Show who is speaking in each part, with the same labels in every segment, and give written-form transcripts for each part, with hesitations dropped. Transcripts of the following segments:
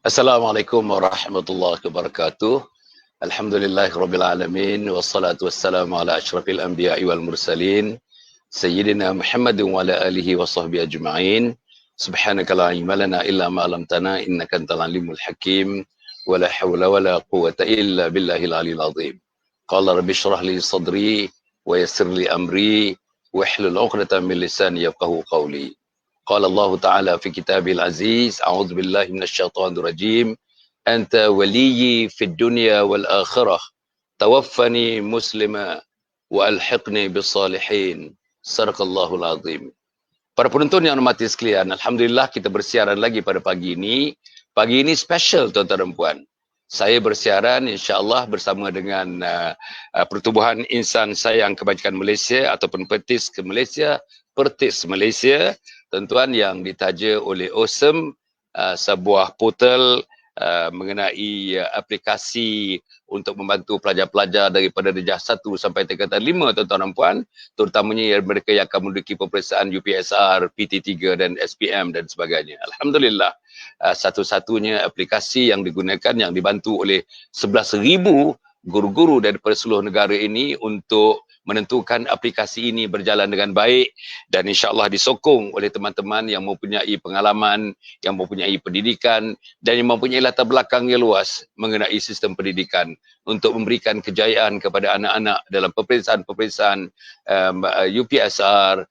Speaker 1: Assalamualaikum warahmatullahi wabarakatuh. Alhamdulillahirabbil alamin wassalatu wassalamu ala asyrafil anbiya'i wal mursalin sayyidina Muhammadin wa ala alihi wa sahbihi ajma'in. Subhanaka la ilma lana illa ma 'allamtana innaka antal alimul hakim. Wa la haula wa la quwwata illa billahil aliyil azim. Qala rabbi shrah li sadri wa yassir li amri wahlul 'uqdatam min lisani yafqahu qawli. قال الله تعالى في كتابه العزيز أعوذ بالله من الشيطان الرجيم أنت ولي في الدنيا والآخرة توفني مسلما وألحقني بالصالحين صدق الله العظيم. Para penonton yang hormati sekalian, Alhamdulillah kita bersiaran lagi pada pagi ini. Pagi ini special tuan-tuan dan puan. Saya bersiaran insya-Allah bersama dengan Pertubuhan Insan Sayang Kebajikan Malaysia ataupun Pertis ke Malaysia, Pertis Malaysia, tuan-tuan, yang ditaja oleh Awesome, sebuah portal mengenai aplikasi untuk membantu pelajar-pelajar daripada darjah 1 sampai tingkatan 5, tuan-tuan dan puan, terutamanya mereka yang akan menduduki peperiksaan UPSR, PT3 dan SPM dan sebagainya. Alhamdulillah, satu-satunya aplikasi yang digunakan yang dibantu oleh 11,000 guru-guru daripada seluruh negara ini untuk menentukan aplikasi ini berjalan dengan baik dan insya-Allah disokong oleh teman-teman yang mempunyai pengalaman, yang mempunyai pendidikan dan yang mempunyai latar belakang yang luas mengenai sistem pendidikan untuk memberikan kejayaan kepada anak-anak dalam peperiksaan-peperiksaan UPSR,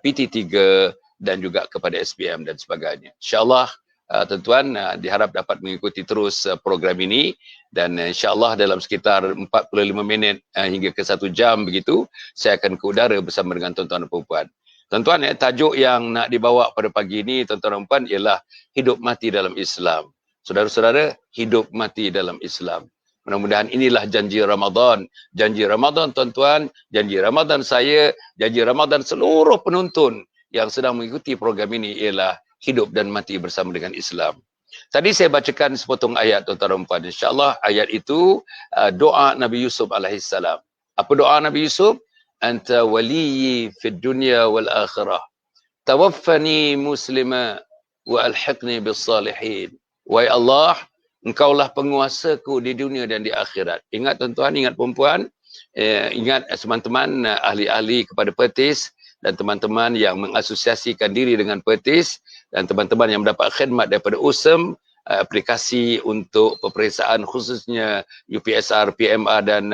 Speaker 1: PT3 dan juga kepada SPM dan sebagainya. Insya-Allah tuan-tuan diharap dapat mengikuti terus program ini dan insya-Allah dalam sekitar 45 minit hingga ke 1 jam begitu saya akan ke udara bersama dengan tuan-tuan dan puan-puan. Tuan-tuan, tajuk yang nak dibawa pada pagi ini tuan-tuan dan puan ialah hidup mati dalam Islam. Saudara-saudara, hidup mati dalam Islam. Mudah-mudahan inilah janji Ramadan. Janji Ramadan tuan-tuan, janji Ramadan saya, janji Ramadan seluruh penonton yang sedang mengikuti program ini ialah hidup dan mati bersama dengan Islam. Tadi saya bacakan sepotong ayat tuan-tuan dan puan. InsyaAllah ayat itu doa Nabi Yusuf alaihissalam. Apa doa Nabi Yusuf? Anta waliyyi fid dunya wal akhirah. Tawaffani muslima wa alhiqni bis salihin. Wahai Allah, engkaulah penguasaku di dunia dan di akhirat. Ingat tuan-tuan, ingat perempuan, ingat teman-teman ahli-ahli kepada Pertis dan teman-teman yang mengasosiasikan diri dengan Pertis dan teman-teman yang mendapat khidmat daripada Awesome, aplikasi untuk peperiksaan khususnya UPSR, PMR dan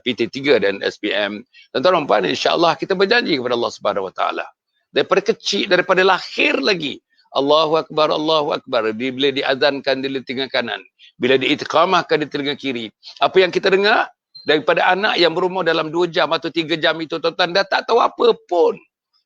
Speaker 1: PT3 dan SPM. Tuan-tuan dan puan, insya-Allah kita berjanji kepada Allah Subhanahu Wa Taala. Daripada kecil, daripada lahir lagi, Allahu Akbar, Allahu Akbar, bila diazankan di telinga kanan, bila diiqamahkan di telinga kiri. Apa yang kita dengar daripada anak yang berumur dalam 2 jam atau 3 jam itu, tuan-tuan, dah tak tahu apa pun.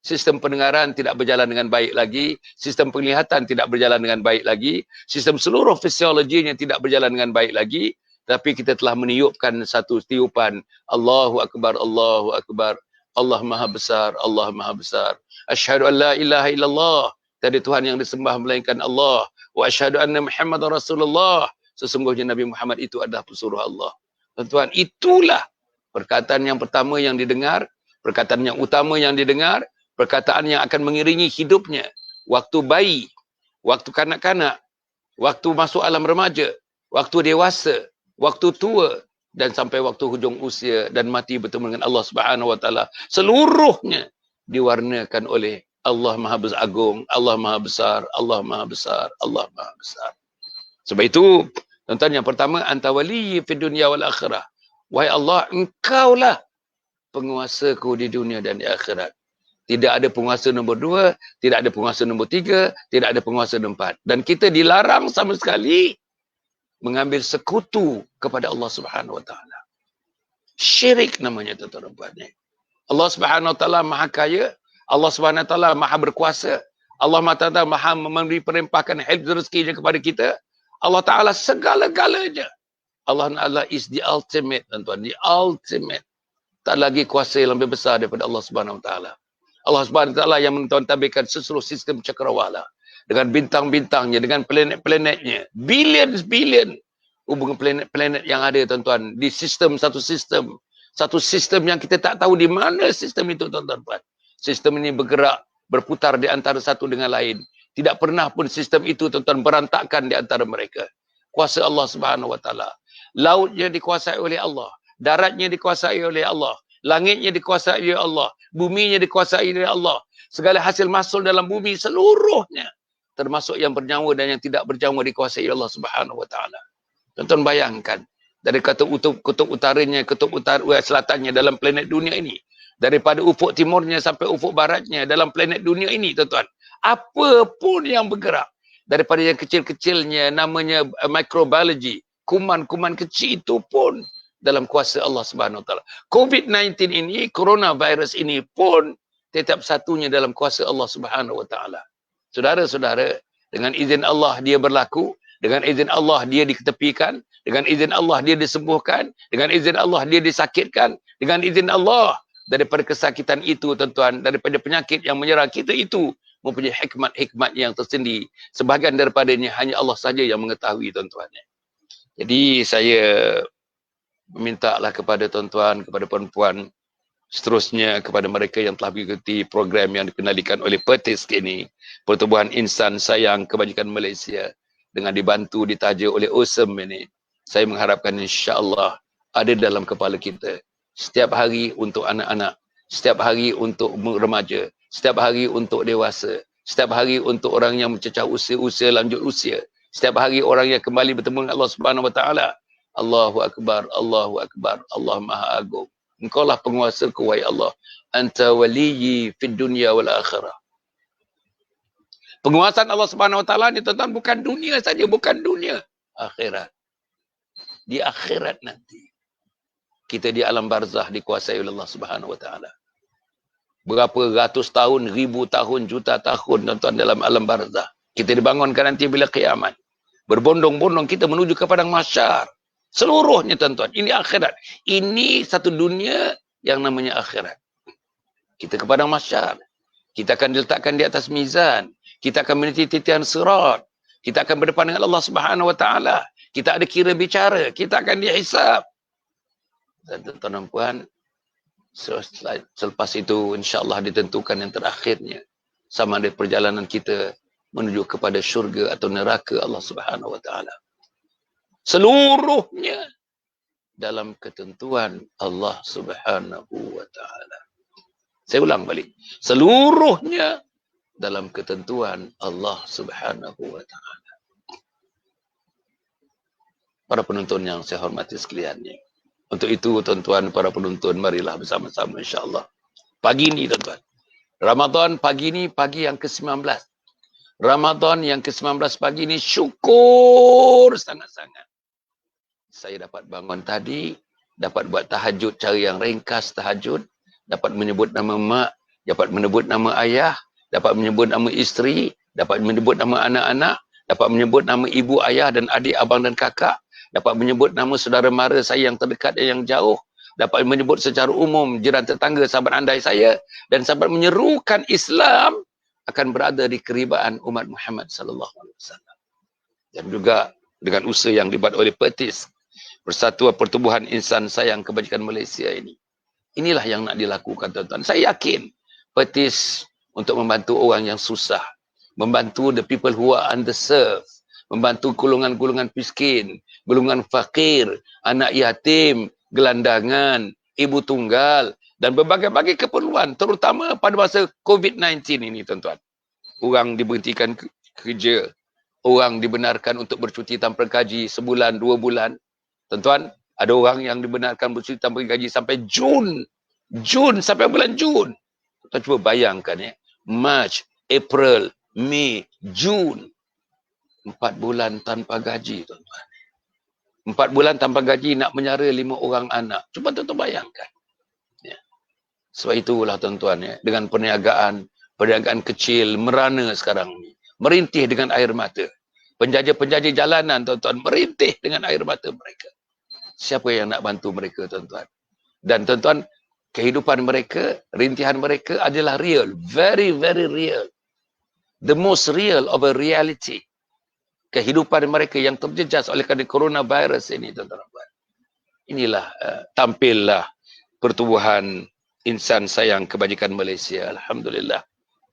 Speaker 1: Sistem pendengaran tidak berjalan dengan baik lagi, sistem penglihatan tidak berjalan dengan baik lagi, sistem seluruh fisiologinya tidak berjalan dengan baik lagi, tapi kita telah meniupkan satu tiupan, Allahu Akbar, Allahu Akbar, Allah Maha Besar, Allah Maha Besar. Asyhadu an la ilaha illallah, tiada Tuhan yang disembah melainkan Allah, wa asyhadu anna Muhammadar Rasulullah, sesungguhnya Nabi Muhammad itu adalah pesuruh Allah. Tuan-tuan, itulah perkataan yang pertama yang didengar, perkataan yang utama yang didengar, perkataan yang akan mengiringi hidupnya. Waktu bayi, waktu kanak-kanak, waktu masuk alam remaja, waktu dewasa, waktu tua, dan sampai waktu hujung usia dan mati bertemu dengan Allah Subhanahu Wa Taala. Seluruhnya diwarnakan oleh Allah Maha Agung, Allah Maha Besar, Allah Maha Besar, Allah Maha Besar. Sebab itu, tuan-tuan, yang pertama, anta waliyyi fid dunya wal akhirah. Wahai Allah, engkaulah penguasaku di dunia dan di akhirat. Tidak ada penguasa nombor 2, tidak ada penguasa nombor 3, tidak ada penguasa nombor 4. Dan kita dilarang sama sekali mengambil sekutu kepada Allah Subhanahu Wa Taala. Syirik namanya, tuan-tuan dan puan. Allah Subhanahu Wa Taala Maha Kaya, Allah Subhanahu Wa Taala Maha Berkuasa, Allah Maha Taala Maha memberi perlimpahkan hifz rezekinya kepada kita. Allah Taala segala-galanya. Allah is the ultimate, tuan-tuan, the ultimate. Tak lagi kuasa yang lebih besar daripada Allah Subhanahu Wa Taala. Allah Subhanahu Wa Taala yang mentadbirkan seluruh sistem cakrawala dengan bintang-bintangnya, dengan planet-planetnya, billion hubungan planet-planet yang ada, tuan-tuan, di sistem, satu sistem yang kita tak tahu di mana sistem itu, tuan-tuan. Sistem ini bergerak, berputar di antara satu dengan lain. Tidak pernah pun sistem itu tuan-tuan berantakan di antara mereka. Kuasa Allah Subhanahu Wa Taala. Lautnya dikuasai oleh Allah, daratnya dikuasai oleh Allah, langitnya dikuasai oleh Allah, buminya dikuasai oleh Allah. Segala hasil mahsul dalam bumi seluruhnya, termasuk yang bernyawa dan yang tidak bernyawa, dikuasai oleh Allah Subhanahu Wa Taala. Tuan-tuan bayangkan, dari kutub utaranya, selatannya dalam planet dunia ini, daripada ufuk timurnya sampai ufuk baratnya dalam planet dunia ini, tuan-tuan, apa pun yang bergerak, daripada yang kecil-kecilnya namanya microbiology, kuman-kuman kecil itu pun dalam kuasa Allah Subhanahu Wa Taala. COVID-19 ini, coronavirus ini pun tetap satunya dalam kuasa Allah Subhanahu Wa Taala. Saudara-saudara, dengan izin Allah dia berlaku, dengan izin Allah dia diketepikan, dengan izin Allah dia disembuhkan, dengan izin Allah dia disakitkan, dengan izin Allah daripada kesakitan itu, tuan-tuan, daripada penyakit yang menyerang kita itu mempunyai hikmat-hikmat yang tersendiri. Sebahagian daripadanya hanya Allah saja yang mengetahui, tuan-tuan. Jadi saya memintalah kepada tuan-tuan, kepada perempuan, seterusnya kepada mereka yang telah mengikuti program yang dikendalikan oleh PERTIS ini, Pertubuhan Insan Sayang Kebajikan Malaysia, dengan dibantu, ditaja oleh OSEM ini. Saya mengharapkan insya-Allah ada dalam kepala kita setiap hari untuk anak-anak, setiap hari untuk remaja, setiap hari untuk dewasa, setiap hari untuk orang yang mencecah usia, lanjut usia, setiap hari orang yang kembali bertemu dengan Allah Subhanahu Wa Taala. Allahu Akbar, Allahu Akbar, Allah Maha Agung. Engkau lah penguasaku, wahai Allah. Anta waliyyi fid dunya wal akhirah. Penguasaan Allah Subhanahu Wa Taala ni, tuan-tuan, bukan dunia saja, bukan dunia, akhirat. Di akhirat nanti kita di alam barzah dikuasai oleh Allah Subhanahu Wa Taala. Berapa ratus tahun, ribu tahun, juta tahun, tuan-tuan, dalam alam barzah. Kita dibangunkan nanti bila kiamat. Berbondong-bondong kita menuju ke padang mahsyar. Seluruhnya, tuan-tuan. Ini akhirat. Ini satu dunia yang namanya akhirat. Kita ke padang mahsyar. Kita akan diletakkan di atas mizan. Kita akan meniti titian sirat. Kita akan berdepan dengan Allah Subhanahu Wa Taala. Kita ada kira bicara. Kita akan dihisab. Dan tuan-tuan dan puan, selepas itu insya-Allah ditentukan yang terakhirnya, sama ada perjalanan kita menuju kepada syurga atau neraka Allah Subhanahu Wa Taala. Seluruhnya dalam ketentuan Allah Subhanahu Wa Taala. Saya ulang balik. Seluruhnya dalam ketentuan Allah Subhanahu Wa Taala. Para penonton yang saya hormati sekaliannya. Untuk itu, tuan-tuan, para penonton, marilah bersama-sama insya-Allah. Pagi ini, tuan-tuan. Ramadan pagi ini, pagi yang ke-19. Ramadan yang ke-19 pagi ini, syukur sangat-sangat. Saya dapat bangun tadi, dapat buat tahajud, cara yang ringkas tahajud, dapat menyebut nama mak, dapat menyebut nama ayah, dapat menyebut nama isteri, dapat menyebut nama anak-anak, dapat menyebut nama ibu, ayah dan adik, abang dan kakak, dapat menyebut nama saudara mara saya yang terdekat dan yang jauh, dapat menyebut secara umum jiran tetangga, sahabat andai saya, dan sahabat menyerukan Islam akan berada di keribaan umat Muhammad sallallahu alaihi wasallam. Dan juga dengan usaha yang dibuat oleh PERTIS, Persatuan Pertubuhan Insan Sayang Kebajikan Malaysia ini. Inilah yang nak dilakukan, tuan-tuan. Saya yakin PERTIS untuk membantu orang yang susah, membantu the people who are underserved, membantu golongan-golongan miskin, golongan fakir, anak yatim, gelandangan, ibu tunggal, dan berbagai-bagai keperluan, terutama pada masa COVID-19 ini, tuan-tuan. Orang diberhentikan kerja, orang dibenarkan untuk bercuti tanpa gaji sebulan, 2 bulan. Tuan-tuan, ada orang yang dibenarkan bercuti tanpa gaji sampai Jun sampai bulan Jun. Tuan cuba bayangkan ya. March, April, Mei, Jun. 4 bulan tanpa gaji, tuan-tuan. 4 bulan tanpa gaji nak menyara 5 orang anak. Cuba tuan-tuan bayangkan. Ya. Sebab itulah, tuan-tuan, ya, dengan perniagaan kecil merana sekarang ni. Merintih dengan air mata. Penjajah-penjajah jalanan, tuan-tuan, merintih dengan air mata mereka. Siapa yang nak bantu mereka, tuan-tuan? Dan tuan-tuan, kehidupan mereka, rintihan mereka adalah real. Very, very real. The most real of a reality. Kehidupan mereka yang terjejas oleh kerana coronavirus ini, tuan-tuan. Inilah, tampillah Pertubuhan Insan Sayang Kebajikan Malaysia. Alhamdulillah.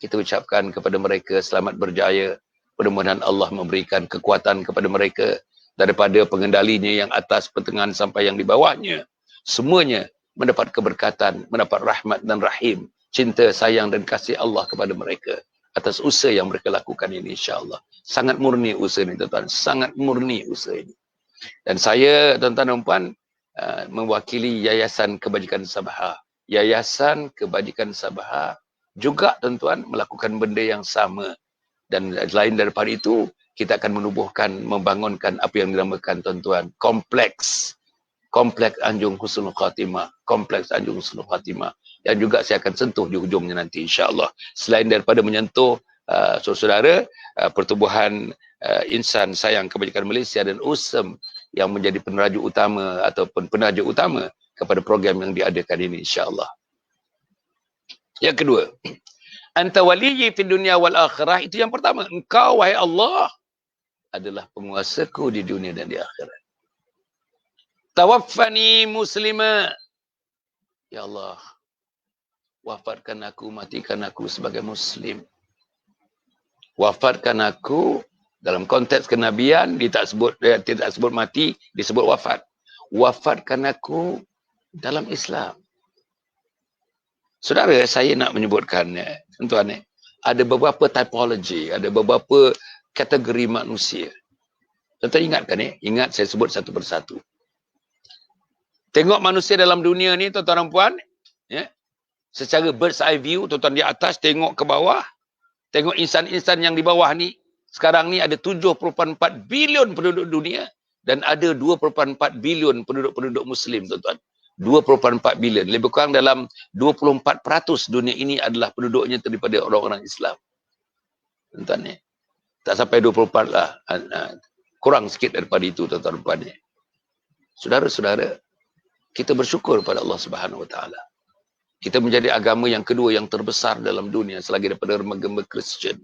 Speaker 1: Kita ucapkan kepada mereka selamat berjaya. Mudah-mudahan Allah memberikan kekuatan kepada mereka daripada pengendalinya yang atas, pertengahan sampai yang di bawahnya. Semuanya mendapat keberkatan, mendapat rahmat dan rahim, cinta, sayang dan kasih Allah kepada mereka atas usaha yang mereka lakukan ini, insya-Allah. Sangat murni usaha ini, tuan-tuan. Sangat murni usaha ini. Dan saya, tuan-tuan dan puan, mewakili Yayasan Kebajikan Sabah. Yayasan Kebajikan Sabah juga, tuan-tuan, melakukan benda yang sama. Dan selain daripada itu, kita akan menubuhkan, membangunkan apa yang dinamakan, tuan-tuan, kompleks Anjung Husnul Khatimah. Kompleks Anjung Husnul Khatimah. Yang juga saya akan sentuh di hujungnya nanti, insya-Allah. Selain daripada menyentuh saudara-saudara, pertubuhan Insan Sayang Kebajikan Malaysia dan USEM yang menjadi peneraju utama ataupun penaja utama kepada program yang diadakan ini, insya-Allah. Yang kedua, anta waliyyi fid dunya wal akhirah, itu yang pertama. Engkau, wahai Allah, adalah penguasaku di dunia dan di akhirat. Tawaffani muslima, ya Allah, wafatkan aku, matikan aku sebagai muslim. Wafatkan aku, dalam konteks kenabian dia tidak sebut mati, disebut wafat. Wafatkan aku dalam Islam. Saudara, saya nak menyebutkan, tuan-tuan, ada beberapa typology, ada beberapa kategori manusia. Tuan-tuan ingatkan, ingat saya sebut satu persatu. Tengok manusia dalam dunia ni, tuan-tuan dan puan, secara bird's eye view, tuan-tuan di atas, tengok ke bawah, tengok insan-insan yang di bawah ni. Sekarang ni ada 7.4 bilion penduduk dunia dan ada 2.4 bilion penduduk-penduduk Muslim, tuan-tuan. 2.4 bilion. Lebih kurang dalam 24% dunia ini adalah penduduknya daripada orang-orang Islam. Tuan-tuan, tak sampai 24 lah. Kurang sikit daripada itu, tuan-tuan. Saudara-saudara, kita bersyukur kepada Allah Subhanahu Wa Taala. Kita menjadi agama yang kedua yang terbesar dalam dunia selagi daripada agama Kristian.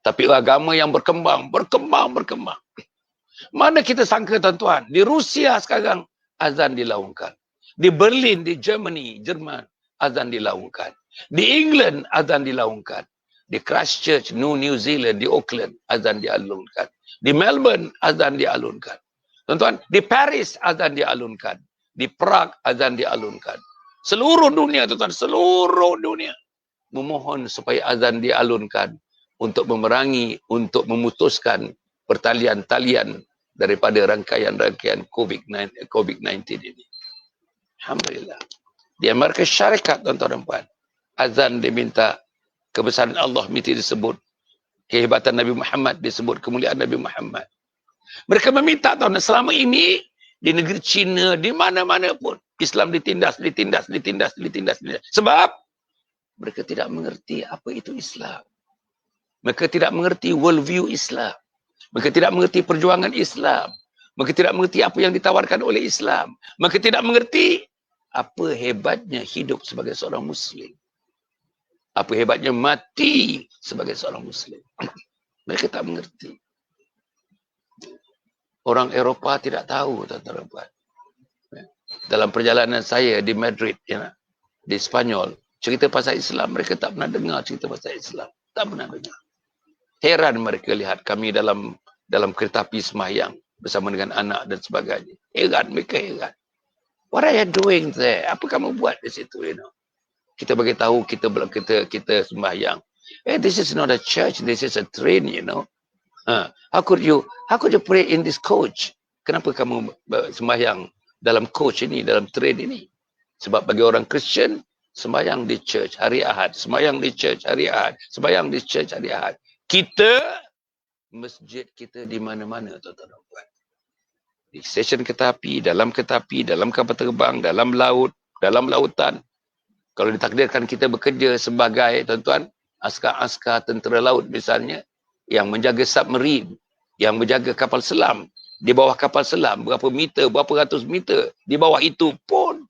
Speaker 1: Tapi agama yang berkembang. Mana kita sangka, tuan-tuan, di Rusia sekarang azan dilaungkan. Di Berlin, di Jerman, azan dilaungkan. Di England, azan dilaungkan. Di Christchurch, New Zealand, di Auckland, azan dialunkan. Di Melbourne, azan dialunkan. Tuan-tuan, di Paris, azan dialunkan. Di Prague, azan dialunkan. Seluruh dunia, tuan-tuan, seluruh dunia memohon supaya azan dialunkan untuk memerangi, untuk memutuskan pertalian-talian daripada rangkaian-rangkaian COVID-19 ini. Alhamdulillah. Di Amerika Syarikat, tuan-tuan dan puan, azan diminta, kebesaran Allah mesti disebut, kehebatan Nabi Muhammad disebut, kemuliaan Nabi Muhammad. Mereka meminta, tuan, selama ini di negeri China, di mana-mana pun Islam ditindas. Sebab mereka tidak mengerti apa itu Islam. Mereka tidak mengerti worldview Islam. Mereka tidak mengerti perjuangan Islam. Mereka tidak mengerti apa yang ditawarkan oleh Islam. Mereka tidak mengerti apa hebatnya hidup sebagai seorang Muslim. Apa hebatnya mati sebagai seorang Muslim. Mereka tak mengerti. Orang Eropah tidak tahu, tuan-tuan. Dalam perjalanan saya di Madrid, di Spanyol, cerita pasal Islam, mereka tak pernah dengar cerita pasal Islam. Tak pernah dengar. Heran mereka lihat kami dalam kereta api sembahyang bersama dengan anak dan sebagainya. Mereka heran. What are you doing there? Apa kamu buat di situ, Kita bagi tahu kita sembahyang. This is not a church, this is a train, How could you pray in this coach? Kenapa kamu sembahyang dalam coach ini, dalam train ini? Sebab bagi orang Kristian, sembahyang di church hari Ahad, sembahyang di church hari Ahad, sembahyang di church hari Ahad. Kita, masjid kita di mana-mana, tuan-tuan dan puan. Di stesen kereta api, dalam kapal terbang, dalam laut, dalam lautan. Kalau ditakdirkan kita bekerja sebagai, tuan-tuan, askar-askar tentera laut misalnya, yang menjaga submarine, yang menjaga kapal selam, di bawah kapal selam, berapa meter, berapa ratus meter, di bawah itu pun,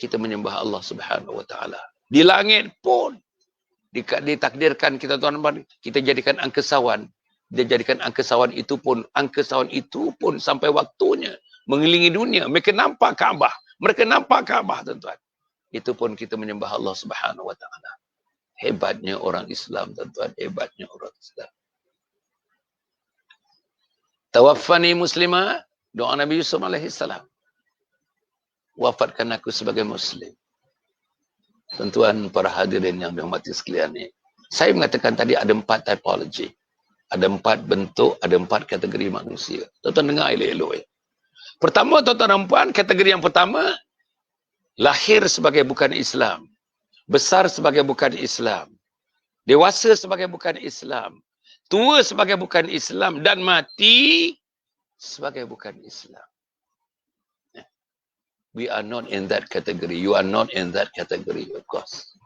Speaker 1: kita menyembah Allah Subhanahu Wa Taala. Di langit pun, ditakdirkan kita, tuan-tuan, kita jadikan angkasawan. Dia jadikan angkasawan itu pun sampai waktunya mengelilingi dunia. Mereka nampak Kaabah. Tuan-tuan. Itu pun kita menyembah Allah Subhanahu Wa Taala. Hebatnya orang Islam, tuan-tuan. Hebatnya orang Islam. Tawaffani muslimah, doa Nabi Yusuf alaihissalam. Wafatkan aku sebagai Muslim. Tuan-tuan, para hadirin yang dihormati sekalian ni. Saya mengatakan tadi ada 4 typology. Ada 4 bentuk, ada 4 kategori manusia. Tuan-tuan dengar elok-elok. Pertama, tuan-tuan dan puan, kategori yang pertama, lahir sebagai bukan Islam. Besar sebagai bukan Islam. Dewasa sebagai bukan Islam. Tua sebagai bukan Islam. Dan mati sebagai bukan Islam. We are not in that category. You are not in that category, of course.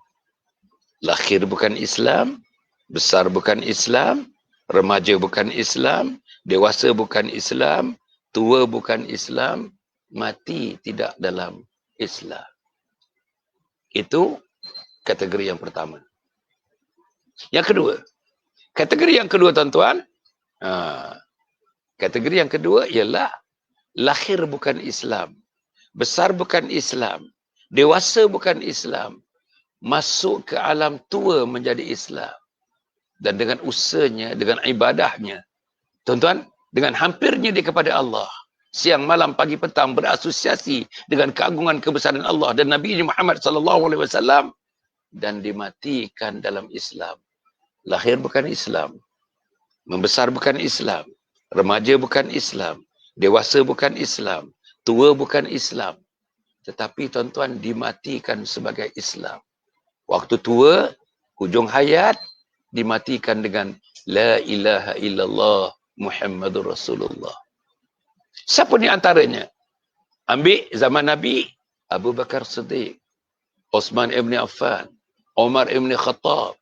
Speaker 1: Lahir bukan Islam. Besar bukan Islam. Remaja bukan Islam. Dewasa bukan Islam. Tua bukan Islam. Mati tidak dalam Islam. Itu kategori yang pertama. Yang kedua. Kategori yang kedua, tuan-tuan. Kategori yang kedua ialah lahir bukan Islam. Besar bukan Islam. Dewasa bukan Islam. Masuk ke alam tua menjadi Islam. Dan dengan usahanya, dengan ibadahnya. Tuan-tuan, dengan hampirnya dia kepada Allah. Siang, malam, pagi, petang berasosiasi dengan keagungan kebesaran Allah dan Nabi Muhammad SAW. Dan dimatikan dalam Islam. Lahir bukan Islam. Membesar bukan Islam. Remaja bukan Islam. Dewasa bukan Islam. Tua bukan Islam. Tetapi tuan-tuan dimatikan sebagai Islam. Waktu tua, hujung hayat, dimatikan dengan La ilaha illallah Muhammadur Rasulullah. Siapa ni antaranya? Ambil zaman Nabi, Abu Bakar Siddiq, Osman ibn Affan, Umar ibn Khattab,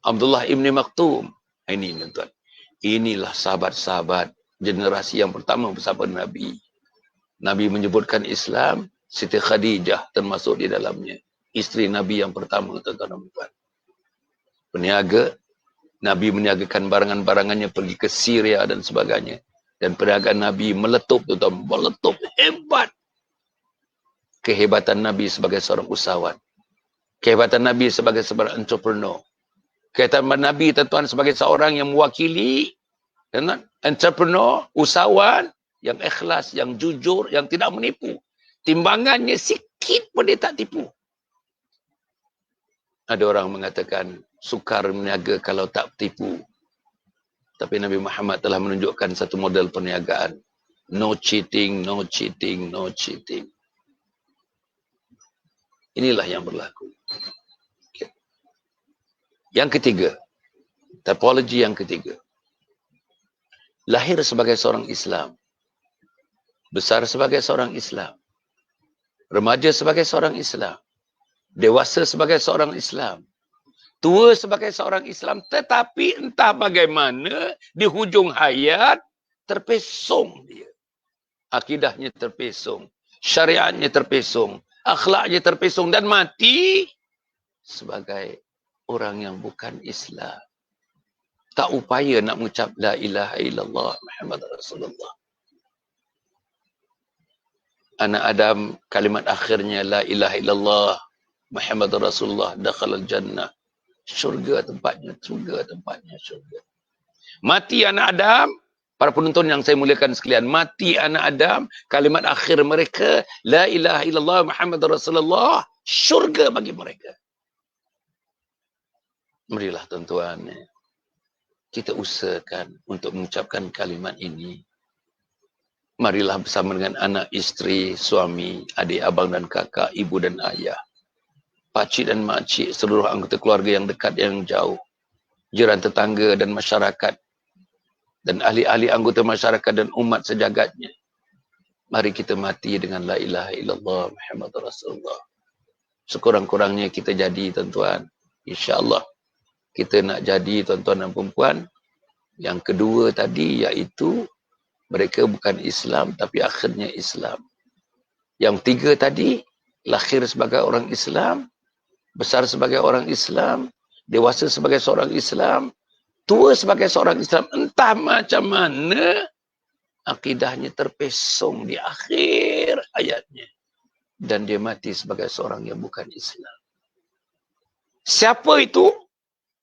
Speaker 1: Abdullah ibn Maktum. Ini tuan-tuan. Inilah sahabat-sahabat generasi yang pertama bersama Nabi. Nabi menyebutkan Islam, Siti Khadijah termasuk di dalamnya. Isteri Nabi yang pertama, tuan-tuan dan puan. Peniaga, Nabi meniagakan barangan-barangannya pergi ke Syria dan sebagainya. Dan perniagaan Nabi meletup, tuan-tuan, meletup. Hebat. Kehebatan Nabi sebagai seorang usahawan. Kehebatan Nabi sebagai seorang entrepreneur. Kehebatan Nabi, tuan-tuan, sebagai seorang yang mewakili entrepreneur, usahawan, yang ikhlas, yang jujur, yang tidak menipu. Timbangannya sikit pun dia tak tipu. Ada orang mengatakan, sukar berniaga kalau tak tipu. Tapi Nabi Muhammad telah menunjukkan satu model perniagaan. No cheating, no cheating, no cheating. Inilah yang berlaku. Okay. Yang ketiga, typology yang ketiga. Lahir sebagai seorang Islam. Besar sebagai seorang Islam. Remaja sebagai seorang Islam. Dewasa sebagai seorang Islam. Tua sebagai seorang Islam. Tetapi entah bagaimana di hujung hayat terpesong dia. Akidahnya terpesong. Syariatnya terpesong. Akhlaknya terpesong. Dan mati sebagai orang yang bukan Islam. Tak upaya nak mengucap La ilaha illallah Muhammad Rasulullah. Anak Adam, kalimat akhirnya La ilaha illallah Muhammad Rasulullah dakhalal jannah. Syurga tempatnya, syurga tempatnya, syurga. Mati anak Adam, para penonton yang saya muliakan sekalian, mati anak Adam, kalimat akhir mereka La ilaha illallah Muhammad Rasulullah, syurga bagi mereka. Marilah tuan-tuan, kita usahakan untuk mengucapkan kalimat ini. Marilah bersama dengan anak, isteri, suami, adik, abang dan kakak, ibu dan ayah, pakcik dan makcik, seluruh anggota keluarga yang dekat yang jauh, jiran tetangga dan masyarakat, dan ahli-ahli anggota masyarakat dan umat sejagatnya. Mari kita mati dengan La ilaha illallah Muhammad Rasulullah. Sekurang-kurangnya kita jadi, tuan-tuan. InsyaAllah kita nak jadi, tuan-tuan dan perempuan. Yang kedua tadi iaitu mereka bukan Islam tapi akhirnya Islam. Yang tiga tadi, lahir sebagai orang Islam, besar sebagai orang Islam, dewasa sebagai seorang Islam, tua sebagai seorang Islam. Entah macam mana akidahnya terpesong di akhir hayatnya. Dan dia mati sebagai seorang yang bukan Islam. Siapa itu?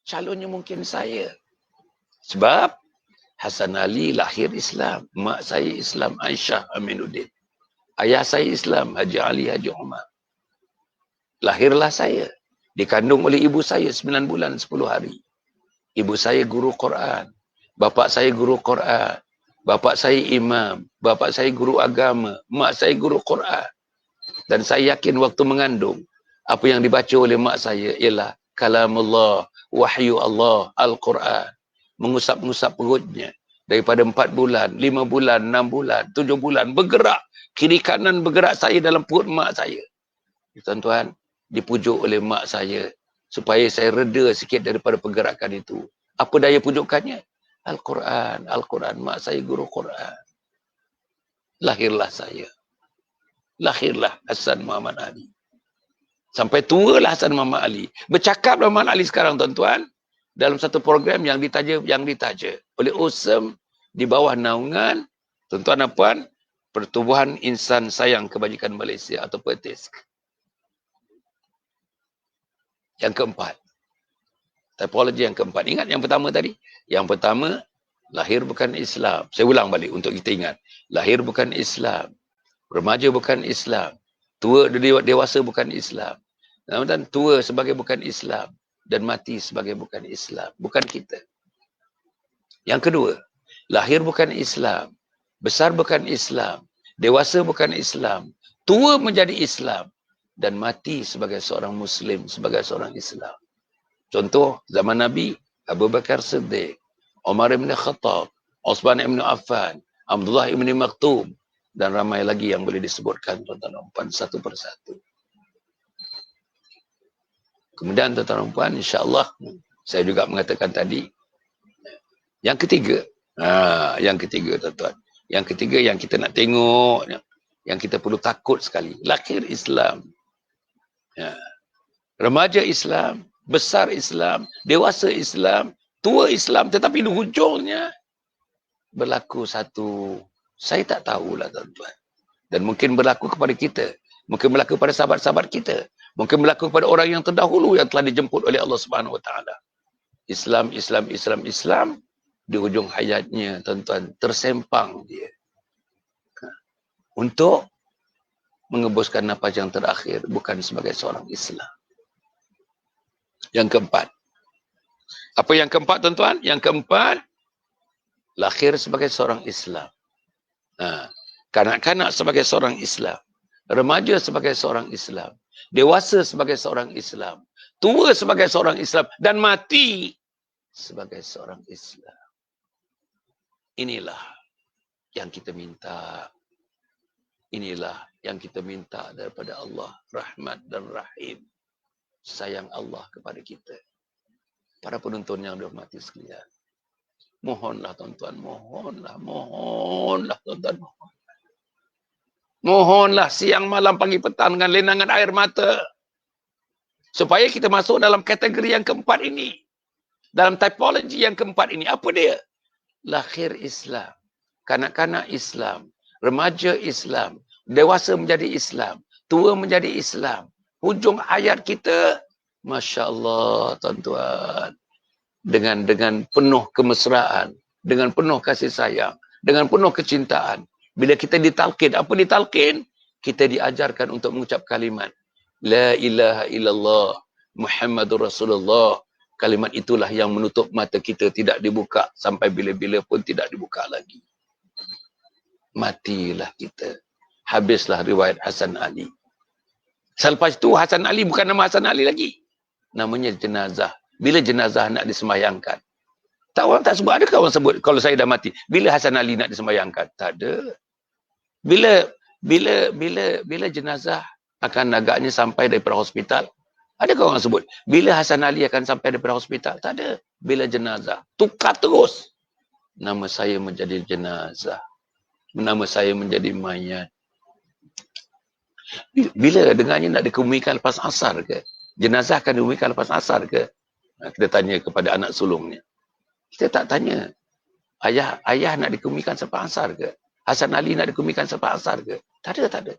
Speaker 1: Calonnya mungkin saya. Sebab Hasan Ali lahir Islam. Mak saya Islam, Aisyah Aminuddin. Ayah saya Islam, Haji Ali Haji Umar. Lahirlah saya. Dikandung oleh ibu saya 9 bulan 10 hari. Ibu saya guru Quran. Bapa saya guru Quran. Bapa saya imam. Bapa saya guru agama. Mak saya guru Quran. Dan saya yakin waktu mengandung, apa yang dibaca oleh mak saya ialah kalamullah, wahyu Allah, Al-Quran. Mengusap-ngusap perutnya. Daripada 4 bulan, 5 bulan, 6 bulan, 7 bulan. Bergerak. Kiri kanan bergerak saya dalam perut mak saya. Tuan-tuan, dipujuk oleh mak saya. Supaya saya reda sikit daripada pergerakan itu. Apa daya pujukannya? Al-Quran. Al-Quran. Mak saya guru Quran. Lahirlah saya. Lahirlah Hasan Muhammad Ali. Sampai tualah Hasan Muhammad Ali. Bercakaplah Muhammad Ali sekarang, tuan-tuan. Dalam satu program yang ditaja oleh OSEM di bawah naungan, tuan-tuan dan puan, Pertubuhan Insan Sayang Kebajikan Malaysia atau PERTISK. Yang keempat. Typologi yang keempat. Ingat yang pertama tadi? Yang pertama, lahir bukan Islam. Saya ulang balik untuk kita ingat. Lahir bukan Islam. Remaja bukan Islam. Tua dewasa bukan Islam. Dan tua sebagai bukan Islam. Dan mati sebagai bukan Islam. Bukan kita. Yang kedua, lahir bukan Islam. Besar bukan Islam. Dewasa bukan Islam. Tua menjadi Islam. Dan mati sebagai seorang Muslim, sebagai seorang Islam. Contoh, zaman Nabi, Abu Bakar Siddiq, Umar ibn Khattab, Uthman ibn Affan, Abdullah ibn Maktum, dan ramai lagi yang boleh disebutkan, tuan-tuan dan puan, satu persatu. Kemudian, tuan-tuan dan puan, insyaAllah, saya juga mengatakan tadi, yang ketiga, tuan-tuan. Yang ketiga yang kita nak tengok, yang kita perlu takut sekali, lahir Islam. Ya. Remaja Islam, besar Islam, dewasa Islam, tua Islam, tetapi di hujungnya berlaku satu, saya tak tahulah, tuan-tuan. Dan mungkin berlaku kepada kita, mungkin berlaku pada sahabat-sahabat kita, mungkin berlaku kepada orang yang terdahulu yang telah dijemput oleh Allah Subhanahu Wa Taala. Islam, di hujung hayatnya, tuan-tuan, tersempang dia untuk mengebuskan nafas yang terakhir, bukan sebagai seorang Islam. Yang keempat. Apa yang keempat, tuan-tuan? Yang keempat, lahir sebagai seorang Islam. Kanak-kanak sebagai seorang Islam. Remaja sebagai seorang Islam. Dewasa sebagai seorang Islam. Tua sebagai seorang Islam. Dan mati sebagai seorang Islam. Inilah yang kita minta. Inilah yang kita minta daripada Allah, rahmat dan rahim. Sayang Allah kepada kita. Para penonton yang dihormati sekalian. Mohonlah, tuan-tuan, mohonlah tuan-tuan. Mohonlah siang, malam, pagi, petang dengan lenangan air mata. Supaya kita masuk dalam kategori yang keempat ini. Dalam typologi yang keempat ini. Apa dia? Lahir Islam. Kanak-kanak Islam. Remaja Islam, dewasa menjadi Islam, tua menjadi Islam. Hujung hayat kita, Masya Allah, tuan-tuan, dengan penuh kemesraan, dengan penuh kasih sayang, dengan penuh kecintaan. Bila kita ditalqin, apa ditalqin? Kita diajarkan untuk mengucap kalimat La ilaha illallah Muhammadur Rasulullah. Kalimat itulah yang menutup mata kita, tidak dibuka sampai bila-bila pun tidak dibuka lagi. Matilah kita. Habislah riwayat Hasan Ali. Selepas itu Hasan Ali bukan nama Hasan Ali lagi. Namanya jenazah. Bila jenazah nak disembayangkan? Tak, orang tak sebut. Adakah orang sebut kalau saya dah mati? Bila Hasan Ali nak disembayangkan? Tak ada. Bila jenazah akan agaknya sampai daripada hospital? Adakah orang sebut? Bila Hasan Ali akan sampai daripada hospital? Tak ada. Bila jenazah. Tukar terus. Nama saya menjadi jenazah. Nama saya menjadi mayat. Bila dengannya nak dikemumikan lepas asar ke? Jenazah akan dikemumikan lepas asar ke? Kita tanya kepada anak sulungnya. Kita tak tanya. Ayah nak dikemumikan sampai asar ke? Hasan Ali nak dikemumikan sampai asar ke? Tak ada.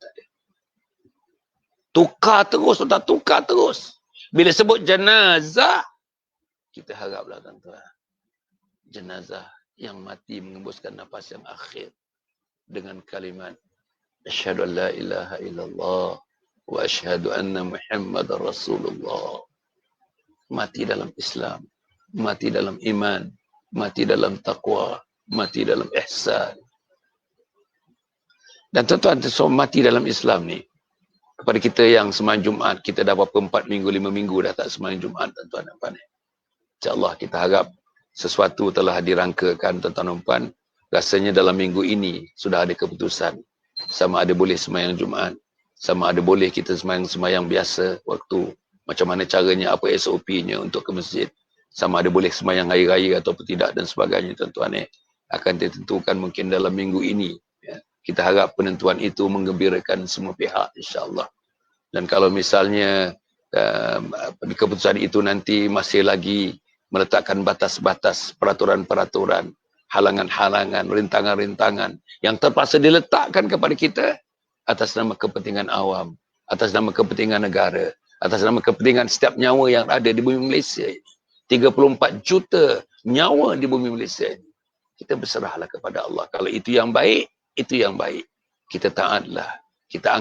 Speaker 1: Tukar terus, sudah tukar terus. Bila sebut jenazah, kita haraplah tuan-tuan, jenazah yang mati mengembuskan nafas yang akhir dengan kalimat asyhadu an la ilaha illallah wa asyhadu anna Muhammadar Rasulullah. Mati dalam Islam, mati dalam iman, mati dalam taqwa, mati dalam ihsan. Dan tuan-tuan, mati dalam Islam ni, kepada kita yang sembahyang Jumaat, kita dah berapa 4 minggu, 5 minggu dah tak sembahyang Jumaat, tuan-tuan dan puan. InsyaAllah kita harap sesuatu telah dirangkakan, tuan-tuan dan puan. Rasanya dalam minggu ini sudah ada keputusan. Sama ada boleh sembahyang Jumaat, sama ada boleh kita sembahyang biasa waktu, macam mana caranya, apa SOP-nya untuk ke masjid, sama ada boleh sembahyang hari raya ataupun tidak dan sebagainya, tuan-tuan. Akan ditentukan mungkin dalam minggu ini. Kita harap penentuan itu menggembirakan semua pihak, insyaAllah. Dan kalau misalnya keputusan itu nanti masih lagi meletakkan batas-batas, peraturan-peraturan, halangan-halangan, rintangan-rintangan yang terpaksa diletakkan kepada kita atas nama kepentingan awam, atas nama kepentingan negara, atas nama kepentingan setiap nyawa yang ada di bumi Malaysia. 34 juta nyawa di bumi Malaysia. Kita berserahlah kepada Allah. Kalau itu yang baik, itu yang baik. Kita taatlah, kita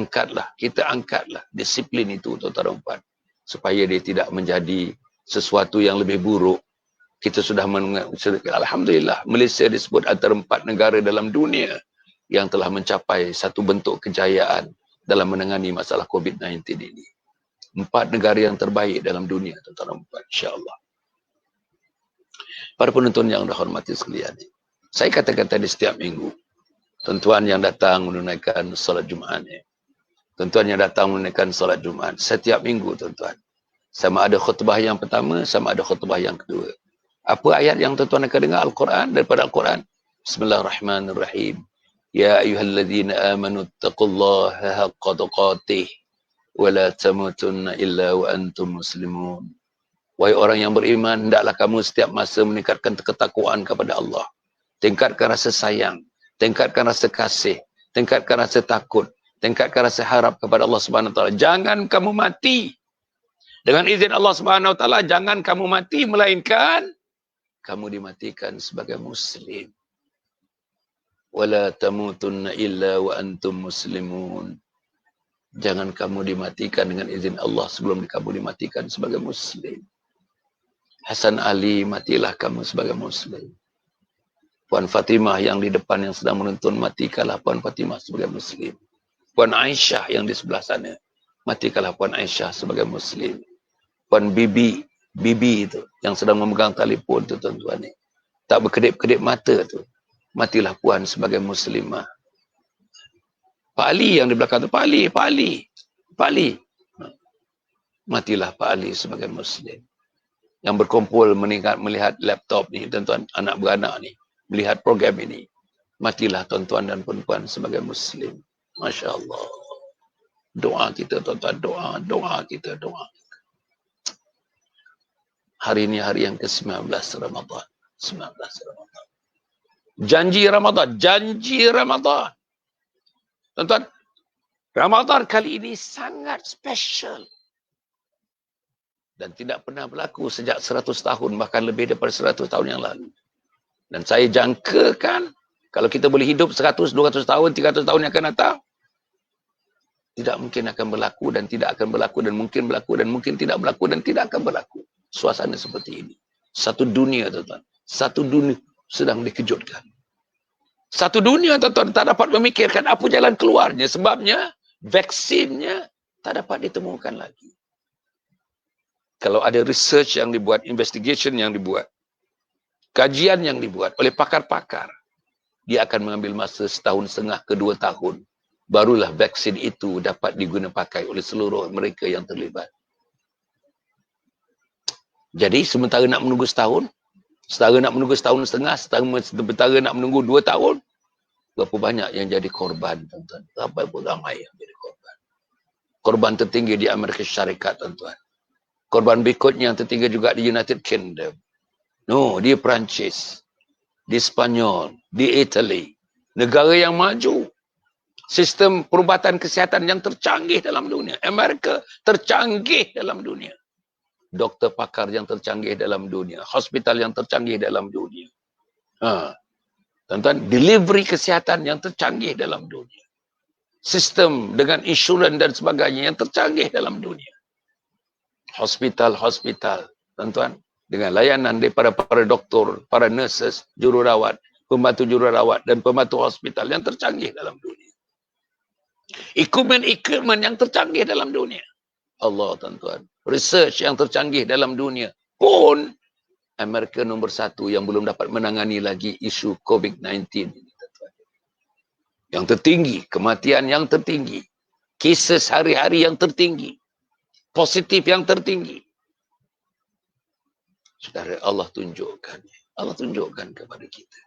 Speaker 1: angkatlah disiplin itu, tuan-tuan dan puan, supaya dia tidak menjadi sesuatu yang lebih buruk. Kita sudah alhamdulillah, Malaysia disebut antara 4 negara dalam dunia yang telah mencapai satu bentuk kejayaan dalam menangani masalah COVID-19 ini. 4 negara yang terbaik dalam dunia, tuan-tuan dan puan, insya-Allah. Para penonton yang dihormati sekalian, saya katakan tadi setiap minggu, tuan-tuan yang datang menunaikan solat Jumaat ni, tuan-tuan yang datang menunaikan solat Jumaat setiap minggu, tuan-tuan, sama ada khutbah yang pertama, sama ada khutbah yang kedua. Apa ayat yang tuan-tuan akan dengar? Al-Quran, daripada Al-Quran. Bismillahirrahmanirrahim. Ya ayyuhalladzina amanu taqullaha haqqa tuqatih wa la tamutunna illa wa antum muslimun. Wahai orang yang beriman, hendaklah kamu setiap masa meningkatkan ketakwaan kepada Allah. Tingkatkan rasa sayang, tingkatkan rasa kasih, tingkatkan rasa takut, tingkatkan rasa harap kepada Allah Subhanahu Wa Taala. Jangan kamu mati. Dengan izin Allah Subhanahu Wa Taala, jangan kamu mati melainkan kamu dimatikan sebagai muslim. Wala tamutunna illa wa antum muslimun. Jangan kamu dimatikan dengan izin Allah sebelum kamu dimatikan sebagai muslim. Hasan Ali, matilah kamu sebagai muslim. Puan Fatimah yang di depan yang sedang menuntun, matikalah Puan Fatimah sebagai muslim. Puan Aisyah yang di sebelah sana, matikalah Puan Aisyah sebagai muslim. Puan Bibi itu yang sedang memegang telefon tu, tuan-tuan ni, tak berkedip-kedip mata tu, matilah Puan sebagai muslimah. Pak Ali yang di belakang tu, Pak Ali, matilah Pak Ali sebagai muslim. Yang berkumpul melihat laptop ni, tuan-tuan, anak beranak ni, melihat program ini, matilah tuan-tuan dan puan-puan sebagai muslim. Masya Allah. Doa kita, tuan-tuan, doa kita. Hari ini hari yang ke-19 Ramadan. 19 Ramadan. Janji Ramadan. Tuan-tuan, Ramadan kali ini sangat special. Dan tidak pernah berlaku sejak 100 tahun, bahkan lebih daripada 100 tahun yang lalu. Dan saya jangkakan, kalau kita boleh hidup 100, 200 tahun, 300 tahun yang akan datang, tidak mungkin akan berlaku dan tidak akan berlaku dan mungkin berlaku dan mungkin tidak berlaku dan tidak akan berlaku. Suasana seperti ini. Satu dunia, tuan-tuan. Satu dunia sedang dikejutkan. Satu dunia, tuan-tuan, tak dapat memikirkan apa jalan keluarnya. Sebabnya, vaksinnya tak dapat ditemukan lagi. Kalau ada research yang dibuat, investigation yang dibuat, kajian yang dibuat oleh pakar-pakar, dia akan mengambil masa 1.5 ke 2 tahun. Barulah vaksin itu dapat digunakan pakai oleh seluruh mereka yang terlibat. Jadi sementara nak menunggu setahun, setara nak menunggu 1.5 tahun, sementara nak menunggu 2 tahun, berapa banyak yang jadi korban, tuan-tuan. Berapa ramai yang jadi korban. Korban tertinggi di Amerika Syarikat, tuan-tuan. Korban berikutnya yang tertinggi juga di United Kingdom. No, di Perancis, di Spanyol, di Italy. Negara yang maju. Sistem perubatan kesihatan yang tercanggih dalam dunia. Amerika tercanggih dalam dunia. doktor pakar yang tercanggih dalam dunia, hospital yang tercanggih dalam dunia. Tuan-tuan, delivery kesihatan yang tercanggih dalam dunia. Sistem dengan insurans dan sebagainya yang tercanggih dalam dunia. Hospital-hospital, tuan-tuan, dengan layanan daripada para doktor, para nurses, jururawat, pembantu jururawat dan pembantu hospital yang tercanggih dalam dunia. Equipment yang tercanggih dalam dunia. Allah, tuan-tuan. Research yang tercanggih dalam dunia. Pun Amerika nombor 1 yang belum dapat menangani lagi isu COVID-19 ini, tuan-tuan. Yang tertinggi, kematian yang tertinggi, cases hari-hari yang tertinggi, positif yang tertinggi. Saudara, Allah tunjukkan. Allah tunjukkan kepada kita.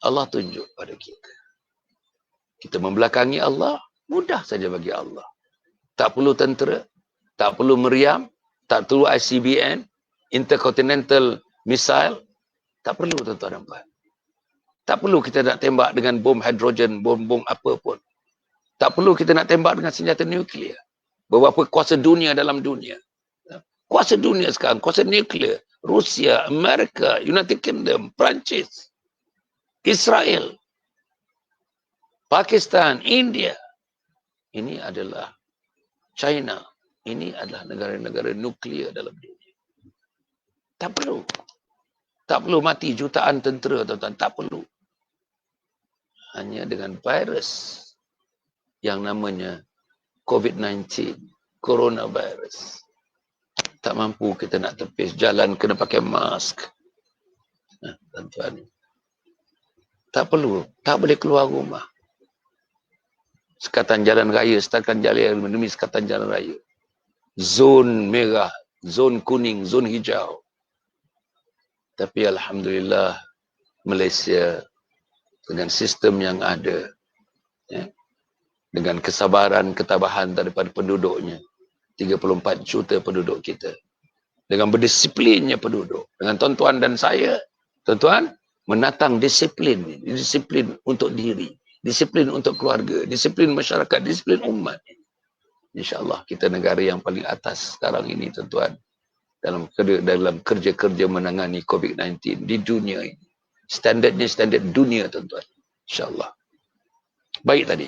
Speaker 1: Allah tunjuk pada kita. Kita membelakangi Allah, mudah saja bagi Allah. Tak perlu tentera, tak perlu meriam, tak perlu ICBM, intercontinental missile, tak perlu, tuan-tuan dan puan. Tak perlu kita nak tembak dengan bom hidrogen, bom apa pun. Tak perlu kita nak tembak dengan senjata nuklear. Beberapa kuasa dunia dalam dunia. Kuasa dunia sekarang, kuasa nuklear. Rusia, Amerika, United Kingdom, Perancis, Israel, Pakistan, India. Ini adalah China. Ini adalah negara-negara nuklear dalam dunia. Tak perlu. Tak perlu mati jutaan tentera, tuan-tuan. Tak perlu. Hanya dengan virus yang namanya COVID-19, coronavirus. Tak mampu kita nak tepis jalan, kena pakai mask. Tuan-tuan. Tak perlu. Tak boleh keluar rumah. Sekatan jalan raya, sekatan jalan demi sekatan jalan raya. Zon merah, zon kuning, zon hijau. Tapi alhamdulillah Malaysia dengan sistem yang ada, dengan kesabaran, ketabahan daripada penduduknya, 34 juta penduduk kita, dengan berdisiplinnya penduduk, dengan tuan-tuan dan saya, tuan-tuan menatang disiplin untuk diri, disiplin untuk keluarga, disiplin masyarakat, disiplin umat. InsyaAllah kita negara yang paling atas sekarang ini, tuan-tuan, dalam kerja-kerja menangani COVID-19 di dunia ini. Standardnya standard dunia, tuan-tuan. InsyaAllah. Baik tadi.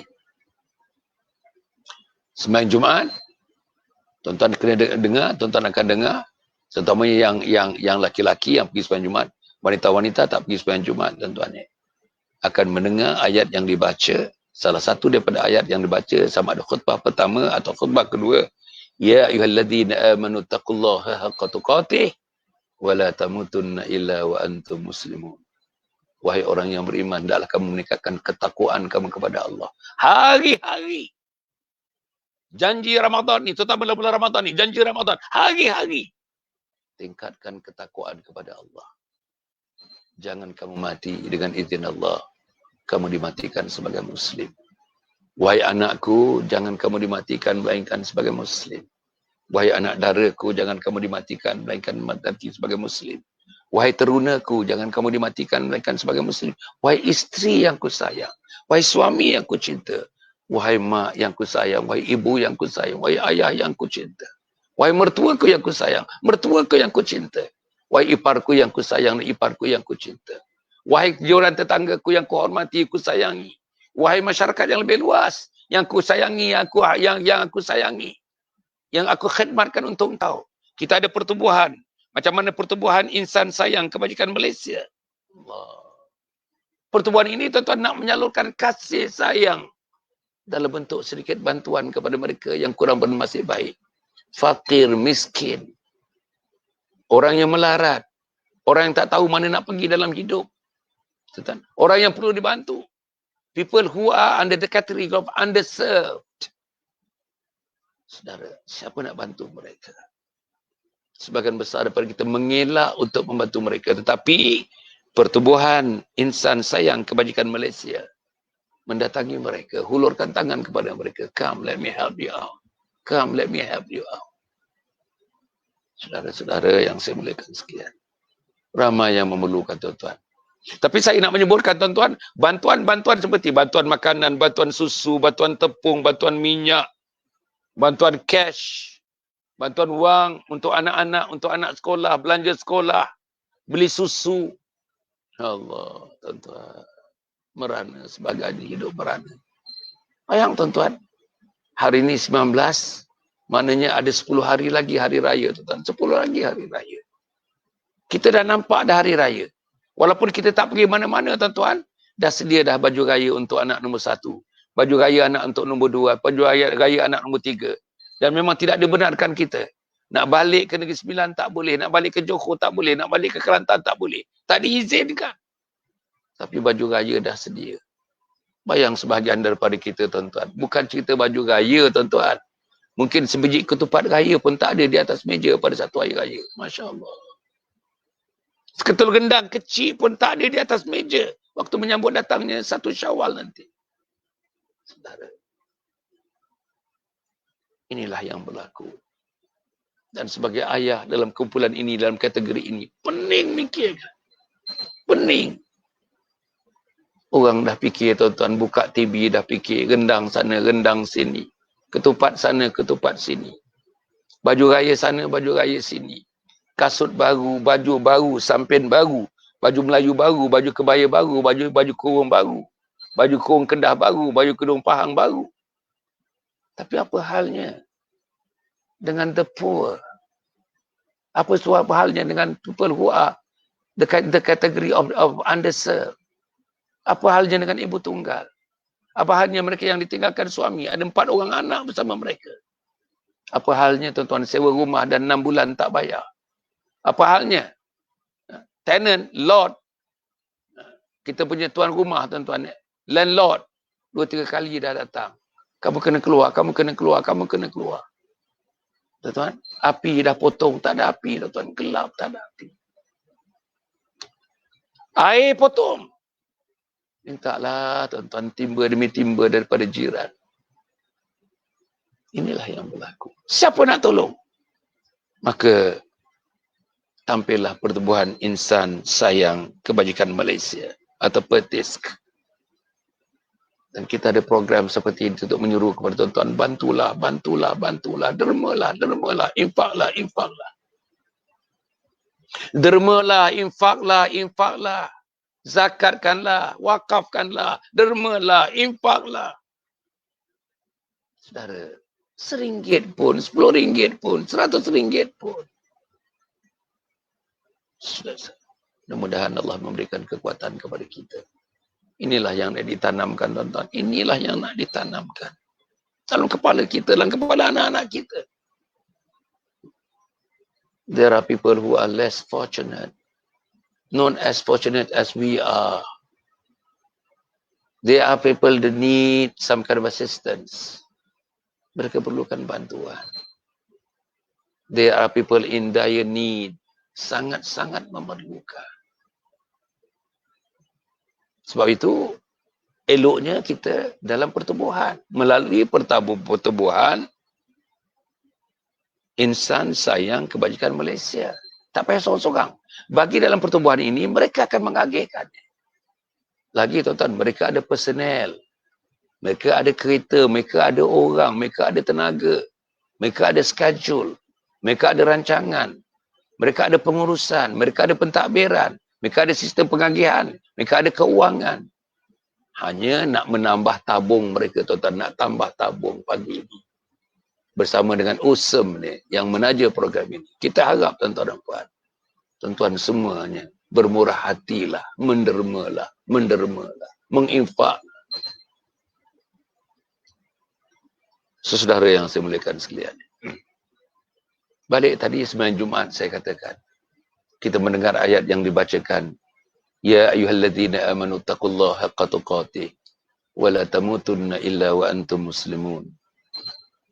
Speaker 1: Sembahyang Jumaat, tuan-tuan kena dengar, tuan-tuan akan dengar, terutamanya yang laki-laki yang pergi sembahyang Jumaat, wanita-wanita tak pergi sembahyang Jumaat, tuan-tuan, akan mendengar ayat yang dibaca. Salah satu daripada ayat yang dibaca sama ada khutbah pertama atau khutbah kedua, ya ayyuhalladzina amanu taqullaha haqqa tuqatih wa la tamutunna illa wa antum muslimun. Wahai orang yang beriman, hendaklah kamu meningkatkan ketakwaan kamu kepada Allah hari-hari. Janji Ramadan ni, terutama bulan Ramadan ni, janji Ramadan hari-hari. Tingkatkan ketakwaan kepada Allah. Jangan kamu mati dengan izin Allah. Kamu dimatikan sebagai Muslim. Wahai anakku, jangan kamu dimatikan melainkan sebagai Muslim. Wahai anak daraku, jangan kamu dimatikan melainkan mati sebagai Muslim. Wahai terunaku, jangan kamu dimatikan melainkan sebagai Muslim. Wahai isteri yang ku sayang, wahai suami yang ku cinta, wahai mak yang ku sayang, wahai ibu yang ku sayang, wahai ayah yang ku cinta, wahai mertuaku yang ku sayang, mertuaku yang ku cinta, wahai iparku yang ku sayang, iparku yang ku cinta, wahai jiran tetanggaku yang ku hormati, ku sayangi, wahai masyarakat yang lebih luas yang ku sayangi, yang aku sayangi, yang aku khidmatkan untuk engkau. Kita ada pertubuhan. Macam mana pertubuhan insan sayang kebajikan Malaysia. Allah. Pertubuhan ini tuan-tuan nak menyalurkan kasih sayang dalam bentuk sedikit bantuan kepada mereka yang kurang bernasib baik. Fakir, miskin. Orang yang melarat. Orang yang tak tahu mana nak pergi dalam hidup. Tuan-tuan. Orang yang perlu dibantu. People who are under the category of underserved. Saudara, siapa nak bantu mereka? Sebagian besar daripada kita mengelak untuk membantu mereka. Tetapi pertubuhan insan sayang kebajikan Malaysia mendatangi mereka, hulurkan tangan kepada mereka. Come, let me help you out. Come, let me help you out. Saudara-saudara yang saya muliakan sekian. Ramai yang memerlukan, tuan-tuan. Tapi saya nak menyebutkan, tuan-tuan, bantuan-bantuan seperti bantuan makanan, bantuan susu, bantuan tepung, bantuan minyak, bantuan cash, Bantuan wang untuk anak-anak, untuk anak sekolah, belanja sekolah, beli susu. Allah, tuan-tuan. Merana, sebagainya hidup merana. Bayang tuan-tuan, hari ini 19, maknanya ada 10 hari lagi hari raya tuan-tuan. 10 lagi hari raya. Kita dah nampak dah hari raya. Walaupun kita tak pergi mana-mana tuan-tuan, dah sedia dah baju raya untuk anak nombor 1. Baju raya anak untuk nombor 2. Baju raya anak nombor 3. Dan memang tidak dibenarkan kita. Nak balik ke Negeri Sembilan tak boleh. Nak balik ke Johor tak boleh. Nak balik ke Kelantan tak boleh. Tak diizinkan. Tapi baju raya dah sedia. Bayang sebahagian daripada kita tuan-tuan. Bukan cerita baju raya tuan-tuan. Mungkin sebiji ketupat raya pun tak ada di atas meja pada satu hari raya. Masya Allah. Seketul gendang kecil pun tak ada di atas meja. Waktu menyambut datangnya 1 Syawal nanti. Saudara. Inilah yang berlaku. Dan sebagai ayah dalam kumpulan ini, dalam kategori ini, pening mikirkan. Pening. Orang dah fikir tuan-tuan, buka TV dah fikir, rendang sana, rendang sini. Ketupat sana, ketupat sini. Baju raya sana, baju raya sini. Kasut baru, baju baru, sampen baru. Baju Melayu baru, baju kebaya baru, baju kurung baru. Baju kurung Kedah baru, baju kedung Pahang baru. Tapi apa halnya dengan the poor? Apa halnya dengan people who are the category of underserved? Apa halnya dengan ibu tunggal? Apa halnya mereka yang ditinggalkan suami? Ada 4 orang anak bersama mereka. Apa halnya tuan-tuan sewa rumah dan 6 bulan tak bayar? Apa halnya? Tenant, lord. Kita punya tuan rumah tuan-tuan. Landlord. 2-3 kali dah datang. Kamu kena keluar, kamu kena keluar, kamu kena keluar. Tuan-tuan, api dah potong, tak ada api, tuan-tuan. Gelap, tak ada api. Air potong. Mintalah, tuan-tuan, timba demi timba daripada jiran. Inilah yang berlaku. Siapa nak tolong? Maka, tampillah Pertubuhan Insan Sayang Kebajikan Malaysia atau PERTISK. Dan kita ada program seperti ini untuk menyuruh kepada tuan-tuan, bantulah, bantulah, bantulah, dermalah, dermalah, infaklah, infaklah. Dermalah, infaklah, infaklah. Zakatkanlah, wakafkanlah, dermalah, infaklah. Saudara, RM1 pun, RM10 pun, RM100 pun. Mudah-mudahan Allah memberikan kekuatan kepada kita. Inilah yang nak ditanamkan tuan-tuan. Inilah yang nak ditanamkan. Dalam kepala kita, dalam kepala anak-anak kita. There are people who are less fortunate. Not as fortunate as we are. There are people that need some kind of assistance. Mereka perlukan bantuan. There are people in dire need. Sangat-sangat memerlukan. Sebab itu, eloknya kita dalam pertubuhan. Melalui pertubuhan Insan Sayang Kebajikan Malaysia. Tak payah seorang-seorang. Bagi dalam pertubuhan ini, mereka akan mengagihkan. Lagi tuan-tuan, mereka ada personel. Mereka ada kereta, mereka ada orang, mereka ada tenaga. Mereka ada schedule. Mereka ada rancangan. Mereka ada pengurusan. Mereka ada pentadbiran. Mereka ada sistem pengagihan. Mereka ada keuangan. Hanya nak menambah tabung mereka, tuan-tuan. Nak tambah tabung pagi ini. Bersama dengan USEM ni, yang menaja program ini. Kita harap tuan-tuan dan puan. Tuan-tuan semuanya bermurah hatilah. Mendermalah. Mendermalah. Menginfak. Saudara yang saya muliakan sekalian. Balik tadi sembahyang Jumaat saya katakan. Kita mendengar ayat yang dibacakan. Ya ayyuhalladzina amanu taqullaha haqqa tuqatih wa la tamutunna illa wa antum muslimun.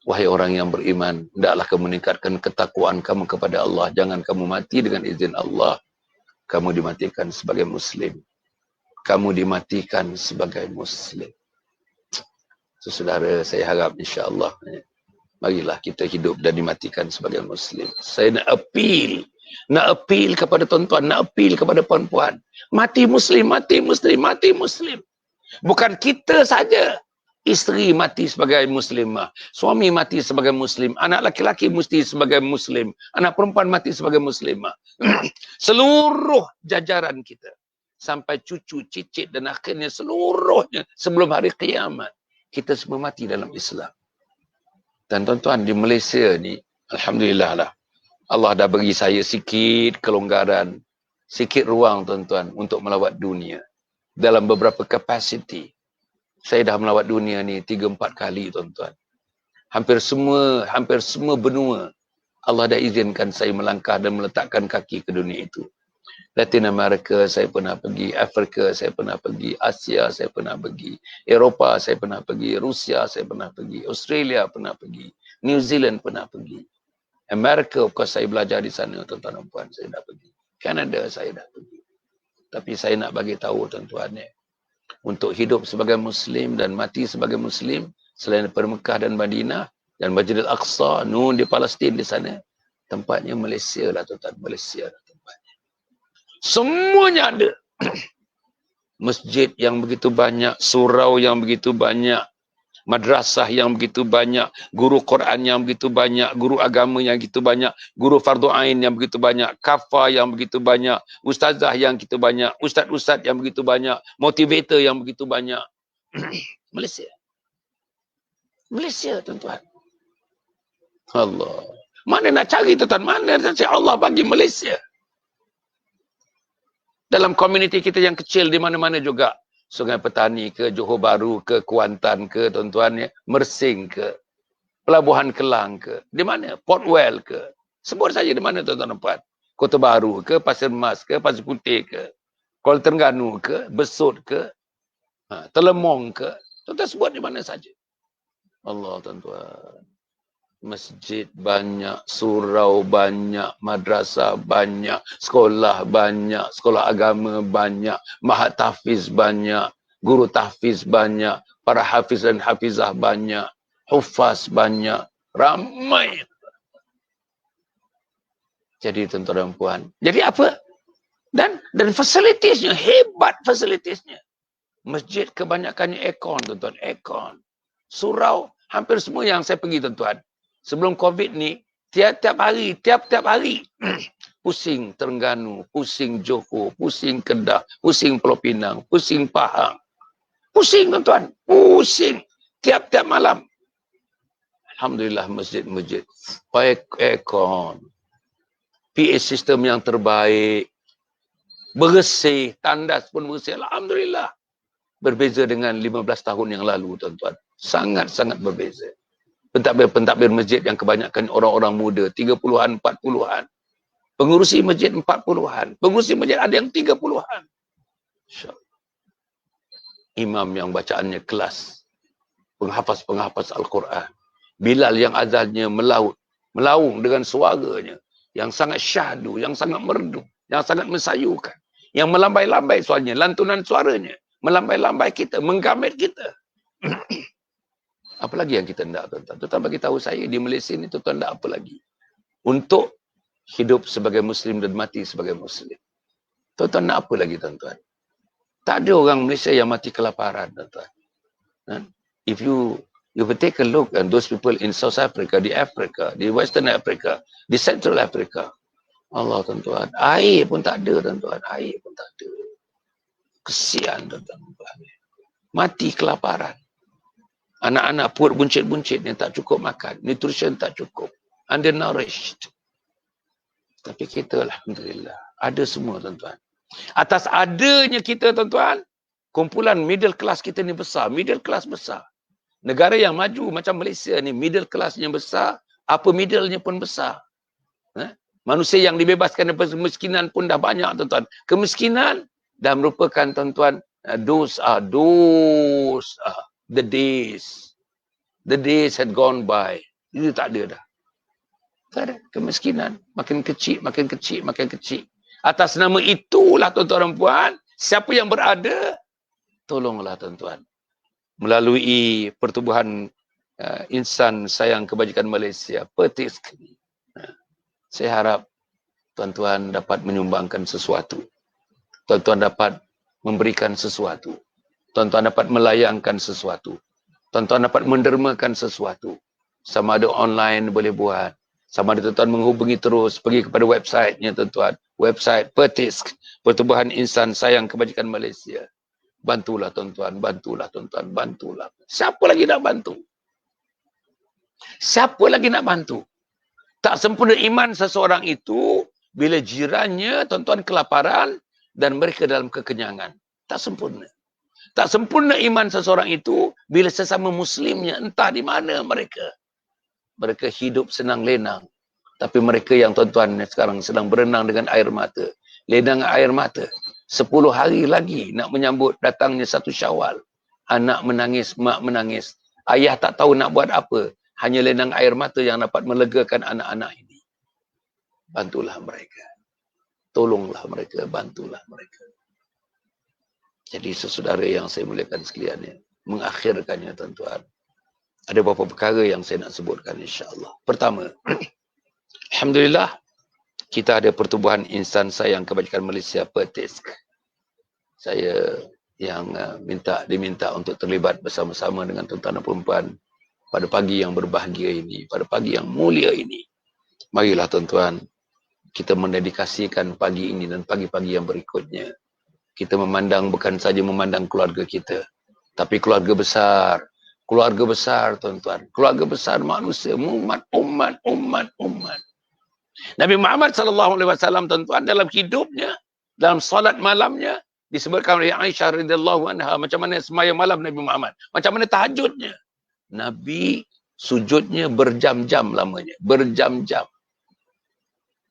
Speaker 1: Wahai orang yang beriman, hendaklah kamu meningkatkan ketakwaan kamu kepada Allah. Jangan kamu mati dengan izin Allah. Kamu dimatikan sebagai muslim. Kamu dimatikan sebagai muslim. Saudara, saya harap insya-Allah marilah kita hidup dan dimatikan sebagai muslim. Saya nak appeal kepada tuan-tuan, nak appeal kepada puan-puan. Mati muslim, mati muslim, mati muslim. Bukan kita saja. Isteri mati sebagai muslimah, suami mati sebagai muslim, anak laki-laki mesti sebagai muslim, anak perempuan mati sebagai muslimah. Seluruh jajaran kita, sampai cucu, cicit dan akhirnya seluruhnya sebelum hari kiamat, kita semua mati dalam Islam. Dan tuan-tuan, di Malaysia ni, alhamdulillah lah, Allah dah bagi saya sikit kelonggaran, sikit ruang tuan-tuan untuk melawat dunia. Dalam beberapa kapasiti. Saya dah melawat dunia ni 3-4 kali tuan-tuan. Hampir semua benua Allah dah izinkan saya melangkah dan meletakkan kaki ke dunia itu. Latin America saya pernah pergi, Afrika saya pernah pergi, Asia saya pernah pergi, Eropah saya pernah pergi, Rusia saya pernah pergi, Australia pernah pergi, New Zealand pernah pergi. Amerika, of course saya belajar di sana tuan-tuan dan puan, saya dah pergi. Canada saya dah pergi. Tapi saya nak bagi tahu tuan-tuan ni, untuk hidup sebagai Muslim dan mati sebagai Muslim, selain daripada Mekah dan Madinah, dan Masjid Al-Aqsa, Nun di Palestin di sana, tempatnya Malaysia lah tuan-tuan, Malaysia lah tempatnya. Semuanya ada. Masjid yang begitu banyak, surau yang begitu banyak, madrasah yang begitu banyak, guru Quran yang begitu banyak, guru agama yang begitu banyak, guru fardu ain yang begitu banyak, kafah yang begitu banyak, ustazah yang begitu banyak, ustaz-ustaz yang begitu banyak, motivator yang begitu banyak. Malaysia. Malaysia tuan-tuan. Allah. Mana nak cari tuan-tuan? Mana nak cari Allah bagi Malaysia? Dalam komuniti kita yang kecil di mana-mana juga. Sungai Petani ke, Johor Bahru ke, Kuantan ke, tuan-tuan ya, Mersing ke, Pelabuhan Kelang ke, di mana? Portwell ke. Sebut saja di mana tuan-tuan dan puan. Kota Baru ke, Pasir Mas ke, Pasir Putih ke, Kuala Terengganu ke, Besut ke, Telemong ke. Tuan-tuan sebut di mana saja. Allah tuan-tuan. Masjid banyak, surau banyak, madrasah banyak, sekolah banyak, sekolah agama banyak, mahat tahfiz banyak, guru tahfiz banyak, para hafiz dan hafizah banyak, hufaz banyak, ramai. Jadi tuan-tuan dan puan, jadi apa? Dan fasilitasnya, hebat fasilitasnya. Masjid kebanyakannya aircon tuan-tuan, aircon. Surau, hampir semua yang saya pergi tuan-tuan. Sebelum COVID ni, tiap-tiap hari, pusing Terengganu, pusing Johor, pusing Kedah, pusing Pulau Pinang, pusing Pahang. Pusing tuan-tuan, pusing. Tiap-tiap malam. Alhamdulillah masjid-masjid. Aircon. PA sistem yang terbaik. Bersih, tandas pun bersih. Alhamdulillah. Berbeza dengan 15 tahun yang lalu tuan-tuan. Sangat-sangat berbeza. Pentadbir masjid yang kebanyakan orang-orang muda, 30-an, 40-an. Pengurusi masjid 40-an. Pengurusi masjid ada yang 30-an. Imam yang bacaannya kelas. Penghafaz-penghafaz Al-Quran. Bilal yang azannya melaung dengan suaranya. Yang sangat syahdu, yang sangat merdu, yang sangat mensayukan. Yang melambai-lambai soalnya, lantunan suaranya. Melambai-lambai kita, menggamit kita. Apa lagi yang kita nak tuan-tuan? Tuan-tuan bagi tahu saya di Malaysia ni tuan-tuan nak apa lagi? Untuk hidup sebagai Muslim dan mati sebagai Muslim. Tuan-tuan nak apa lagi tuan-tuan? Tak ada orang Malaysia yang mati kelaparan tuan-tuan. If you take a look at those people in South Africa, di Afrika, di Western Africa, di Central Africa. Allah tuan-tuan, air pun tak ada tuan-tuan, air pun tak ada. Kesian tuan-tuan. Mati kelaparan. Anak-anak perut buncit-buncit yang tak cukup makan. Nutrition tak cukup. Undernourished. Tapi kita alhamdulillah. Ada semua tuan-tuan. Atas adanya kita tuan-tuan. Kumpulan middle class kita ni besar. Middle class besar. Negara yang maju macam Malaysia ni. Middle classnya besar. Upper middle-nya pun besar. Manusia yang dibebaskan daripada kemiskinan pun dah banyak tuan-tuan. Kemiskinan dah merupakan tuan-tuan. Those are the days. The days had gone by. Itu tak ada dah. Tak ada. Kemiskinan. Makin kecil, makin kecil, makin kecil. Atas nama itulah tuan-tuan dan puan. Siapa yang berada, tolonglah tuan-tuan. Melalui pertubuhan insan sayang kebajikan Malaysia. Petik sekali. Saya harap tuan-tuan dapat menyumbangkan sesuatu. Tuan-tuan dapat memberikan sesuatu. Tuan-tuan dapat melayangkan sesuatu. Tuan-tuan dapat mendermakan sesuatu. Sama ada online boleh buat. Sama ada tuan-tuan menghubungi terus, pergi kepada websitenya tuan-tuan. Website Pertisk, Pertubuhan Insan Sayang Kebajikan Malaysia. Bantulah tuan-tuan, bantulah tuan-tuan, bantulah. Siapa lagi nak bantu? Siapa lagi nak bantu? Tak sempurna iman seseorang itu bila jirannya tuan-tuan kelaparan dan mereka dalam kekenyangan. Tak sempurna. Tak sempurna iman seseorang itu bila sesama muslimnya entah di mana mereka. Mereka hidup senang lenang. Tapi mereka yang tuan-tuan sekarang sedang berenang dengan air mata. Lenang air mata. 10 hari lagi nak menyambut datangnya 1 Syawal. Anak menangis, mak menangis. Ayah tak tahu nak buat apa. Hanya lenang air mata yang dapat melegakan anak-anak ini. Bantulah mereka. Tolonglah mereka, bantulah mereka. Jadi saudara yang saya muliakan sekalian, mengakhirkannya tuan-tuan. Ada beberapa perkara yang saya nak sebutkan insya-Allah. Pertama, alhamdulillah kita ada Pertubuhan Insan Sayang Kebajikan Malaysia Pertisk. Saya yang diminta untuk terlibat bersama-sama dengan tuan-tuan dan puan-puan pada pagi yang berbahagia ini, pada pagi yang mulia ini. Marilah tuan-tuan, kita mendedikasikan pagi ini dan pagi-pagi yang berikutnya. Kita memandang, bukan saja memandang keluarga kita, tapi keluarga besar. Keluarga besar tuan-tuan. Keluarga besar manusia, umat. Nabi Muhammad SAW tuan-tuan dalam hidupnya, dalam salat malamnya, disebutkan oleh Aisyah radhiyallahu anha macam mana sembahyang malam Nabi Muhammad. Macam mana tahajudnya. Nabi sujudnya berjam-jam lamanya. Berjam-jam.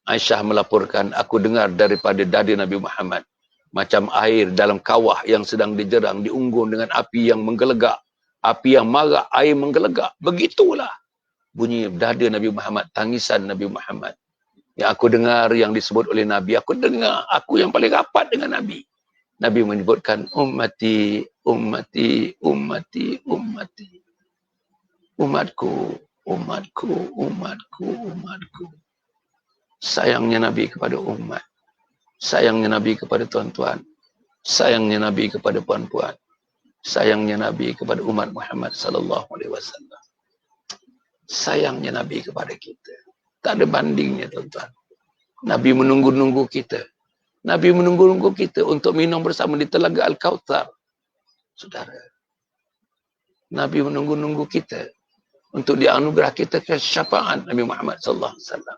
Speaker 1: Aisyah melaporkan, aku dengar daripada dada Nabi Muhammad. Macam air dalam kawah yang sedang dijerang, diunggun dengan api yang menggelegak. Api yang marah, air menggelegak. Begitulah bunyi dada Nabi Muhammad, tangisan Nabi Muhammad. Yang aku dengar yang disebut oleh Nabi. Aku dengar, aku yang paling rapat dengan Nabi. Nabi menyebutkan, ummati, ummati, ummati, ummati. Umatku, umatku, umatku, umatku. Sayangnya Nabi kepada umat. Sayangnya Nabi kepada tuan-tuan. Sayangnya Nabi kepada puan-puan. Sayangnya Nabi kepada umat Muhammad sallallahu alaihi wasallam. Sayangnya Nabi kepada kita. Tak ada bandingnya tuan-tuan. Nabi menunggu-nunggu kita. Nabi menunggu-nunggu kita untuk minum bersama di Telaga Al-Kautsar. Saudara. Nabi menunggu-nunggu kita untuk dianugerah kita ke syafaat Nabi Muhammad sallallahu alaihi wasallam.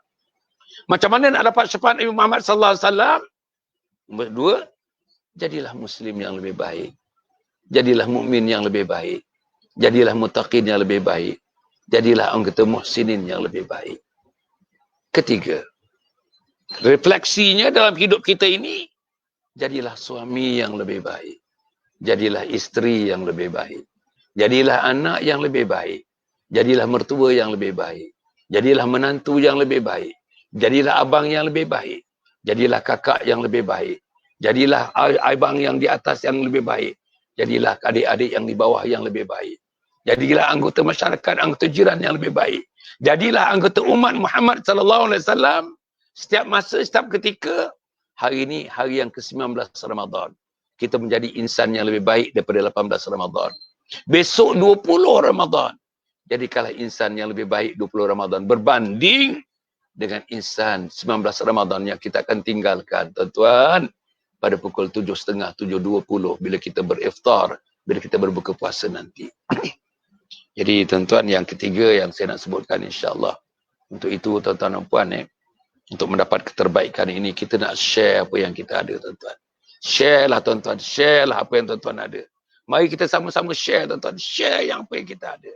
Speaker 1: Macam mana nak dapat syafaat Nabi Muhammad sallallahu alaihi wasallam? Nombor 2, jadilah muslim yang lebih baik. Jadilah mukmin yang lebih baik. Jadilah muttaqin yang lebih baik. Jadilah anggota muhsinin yang lebih baik. Ketiga, refleksinya dalam hidup kita ini, jadilah suami yang lebih baik. Jadilah isteri yang lebih baik. Jadilah anak yang lebih baik. Jadilah mertua yang lebih baik. Jadilah menantu yang lebih baik. Jadilah abang yang lebih baik. Jadilah kakak yang lebih baik. Jadilah abang yang di atas yang lebih baik. Jadilah adik-adik yang di bawah yang lebih baik. Jadilah anggota masyarakat, anggota jiran yang lebih baik. Jadilah anggota umat Muhammad sallallahu alaihi wasallam setiap masa, setiap ketika. Hari ini hari yang ke-19 Ramadan. Kita menjadi insan yang lebih baik daripada 18 Ramadan. Besok 20 Ramadan. Jadikanlah insan yang lebih baik 20 Ramadan berbanding dengan insan 19 Ramadan yang kita akan tinggalkan, tuan-tuan, pada pukul 7.30, 7.20 bila kita beriftar, bila kita berbuka puasa nanti. Jadi tuan-tuan, yang ketiga yang saya nak sebutkan insya-Allah. Untuk itu tuan-tuan dan puan, untuk mendapat keterbaikan ini, kita nak share apa yang kita ada, tuan-tuan. Share lah tuan-tuan, share lah apa yang tuan-tuan ada. Mari kita sama-sama share, tuan-tuan, share yang apa yang kita ada.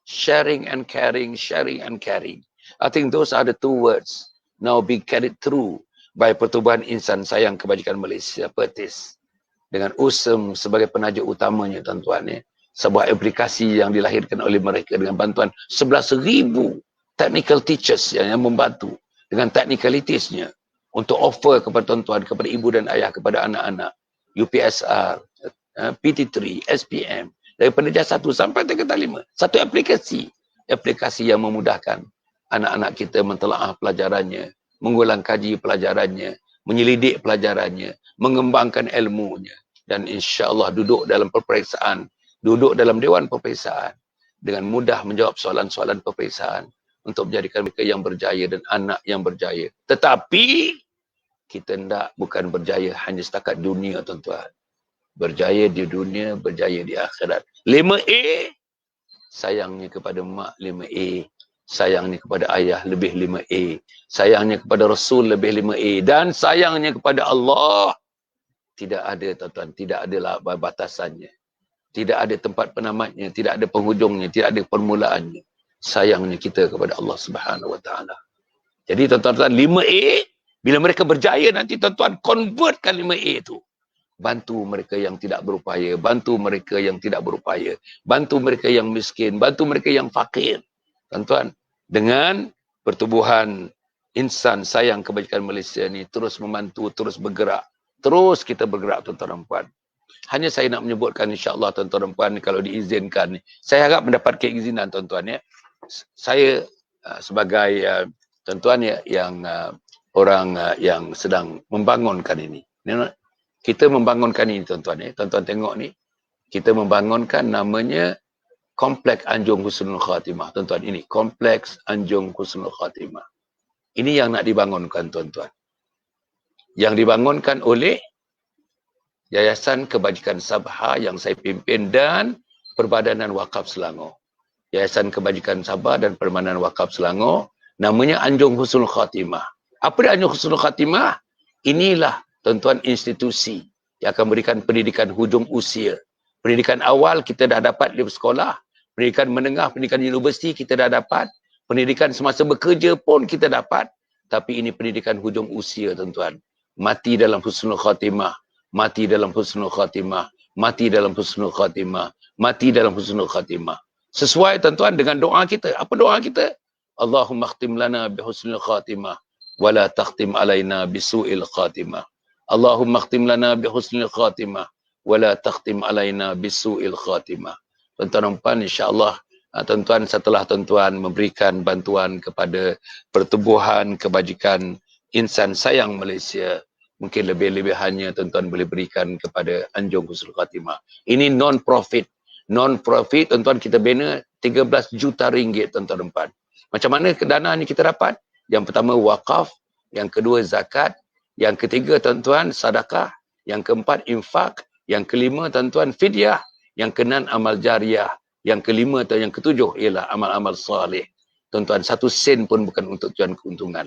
Speaker 1: Sharing and caring, sharing and caring. I think those are the 2 words now being carried through by Pertubuhan Insan Sayang Kebajikan Malaysia, Pertis. Dengan USM sebagai penaja utamanya, tuan-tuan. Sebuah aplikasi yang dilahirkan oleh mereka dengan bantuan 11,000 technical teachers yang membantu dengan technicalities-nya untuk offer kepada tuan-tuan, kepada ibu dan ayah, kepada anak-anak, UPSR, PT3, SPM, daripada darjah 1 sampai tingkatan 5. Satu aplikasi yang memudahkan anak-anak kita mentelaah pelajarannya, mengulang kaji pelajarannya, menyelidik pelajarannya, mengembangkan ilmunya, dan insya-Allah duduk dalam peperiksaan, duduk dalam dewan peperiksaan, dengan mudah menjawab soalan-soalan peperiksaan untuk menjadikan mereka yang berjaya dan anak yang berjaya. Tetapi kita bukan berjaya hanya setakat dunia, tuan-tuan. Berjaya di dunia, berjaya di akhirat. 5A, sayangnya kepada mak 5A, sayangnya kepada ayah lebih 5A, sayangnya kepada Rasul lebih 5A, dan sayangnya kepada Allah tidak ada, tuan-tuan, tidak ada batasannya. Tidak ada tempat penamatnya, tidak ada penghujungnya, tidak ada permulaannya. Sayangnya kita kepada Allah Subhanahu Wa Taala. Jadi tuan-tuan, 5A, bila mereka berjaya nanti tuan-tuan convertkan 5A itu. Bantu mereka yang tidak berupaya, bantu mereka yang tidak berupaya, bantu mereka yang miskin, bantu mereka yang fakir. Tuan-tuan, dengan pertubuhan insan sayang kebajikan Malaysia ni terus membantu, terus bergerak. Terus kita bergerak, tuan-tuan dan puan. Hanya saya nak menyebutkan, insya-Allah, tuan-tuan dan puan, kalau diizinkan, saya harap mendapat keizinan, tuan-tuan, ya. Saya sebagai tuan-tuan yang orang yang sedang membangunkan ini. Kita membangunkan ini, tuan-tuan, ya. Tuan-tuan tengok ni, kita membangunkan namanya Kompleks Anjung Husnul Khatimah, tuan-tuan. Ini Kompleks Anjung Husnul Khatimah. Ini yang nak dibangunkan, tuan-tuan. Yang dibangunkan oleh Yayasan Kebajikan Sabha yang saya pimpin dan Perbadanan Wakaf Selangor. Yayasan Kebajikan Sabha dan Perbadanan Wakaf Selangor, namanya Anjung Husnul Khatimah. Apa dia Anjung Husnul Khatimah? Inilah, tuan-tuan, institusi yang akan memberikan pendidikan hujung usia. Pendidikan awal kita dah dapat di sekolah, pendidikan menengah, pendidikan universiti kita dah dapat, pendidikan semasa bekerja pun kita dapat, tapi ini pendidikan hujung usia, tuan-tuan. Mati dalam husnul khatimah, mati dalam husnul khatimah, mati dalam husnul khatimah, mati dalam husnul khatimah. Sesuai, tuan-tuan, dengan doa kita. Apa doa kita? Allahumma khtim lana bi husnul khatimah wala takhtim alaina bisu'il khatimah. Allahumma khtim lana bi husnul khatimah wala takhtim alaina bisu'il khatimah. Tuan-tuan dan puan, insya-Allah, tuan-tuan, setelah tuan-tuan memberikan bantuan kepada Pertubuhan Kebajikan Insan Sayang Malaysia, mungkin lebih-lebihannya tuan-tuan boleh berikan kepada Anjung Husnul Khatimah. Ini non-profit. Non-profit, tuan-tuan, kita bina 13 juta ringgit, tuan-tuan dan puan. Macam mana dana ni kita dapat? Yang pertama wakaf, yang kedua zakat, yang ketiga, tuan-tuan, sedekah, yang keempat infak, yang kelima, tuan-tuan, fidyah, yang keenam amal jariah, yang kelima atau yang ketujuh ialah amal-amal soleh. Tuan-tuan, 1 sen pun bukan untuk tujuan keuntungan.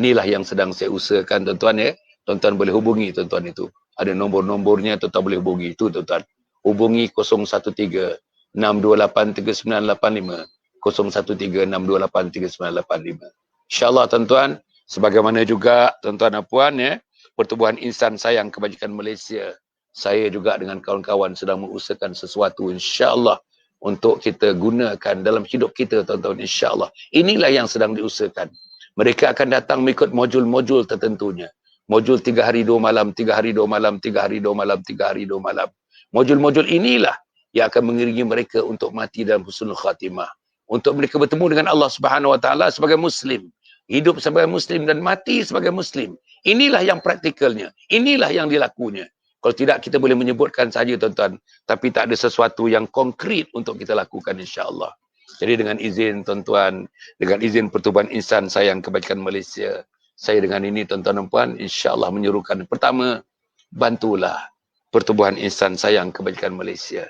Speaker 1: Inilah yang sedang saya usahakan, tuan-tuan, ya. Tuan-tuan boleh hubungi, tuan-tuan, itu. Ada nombor-nombornya, tuan-tuan boleh hubungi itu, tuan-tuan. Hubungi 013 628 3985, 013 628 3985. InsyaAllah, tuan-tuan, sebagaimana juga, tuan-tuan dan puan, ya, Pertubuhan Insan Sayang Kebajikan Malaysia, saya juga dengan kawan-kawan sedang mengusahakan sesuatu, insya-Allah, untuk kita gunakan dalam hidup kita, tuan-tuan, insya-Allah. Inilah yang sedang diusahakan. Mereka akan datang mengikut modul-modul tertentunya. Modul 3 hari 2 malam, 3 hari 2 malam, 3 hari 2 malam, 3 hari 2 malam. Modul-modul inilah yang akan mengiringi mereka untuk mati dalam husnul khatimah. Untuk mereka bertemu dengan Allah Subhanahu Wa Taala sebagai Muslim. Hidup sebagai Muslim dan mati sebagai Muslim. Inilah yang praktikalnya. Inilah yang dilakunya. Kalau tidak, kita boleh menyebutkan saja, tuan-tuan. Tapi tak ada sesuatu yang konkret untuk kita lakukan, insya-Allah. Jadi dengan izin, tuan-tuan, dengan izin Pertubuhan Insan Sayang Kebajikan Malaysia, saya dengan ini, tuan-tuan dan puan, insya-Allah menyerukan. Pertama, bantulah Pertubuhan Insan Sayang Kebajikan Malaysia.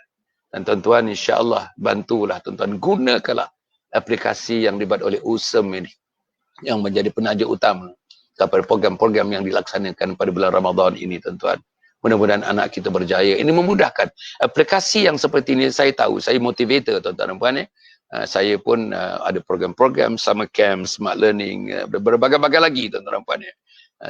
Speaker 1: Dan tuan-tuan, insya-Allah, bantulah, tuan-tuan, gunakanlah aplikasi yang dibuat oleh USEM ini, yang menjadi penaja utama kepada program-program yang dilaksanakan pada bulan Ramadan ini, tuan-tuan. Mudah-mudahan anak kita berjaya. Ini memudahkan. Aplikasi yang seperti ini, saya tahu, saya motivator, tuan-tuan dan puan, ya. Saya pun ada program-program, summer camp, smart learning, berbagai-bagai lagi, tuan-tuan dan puan, ya.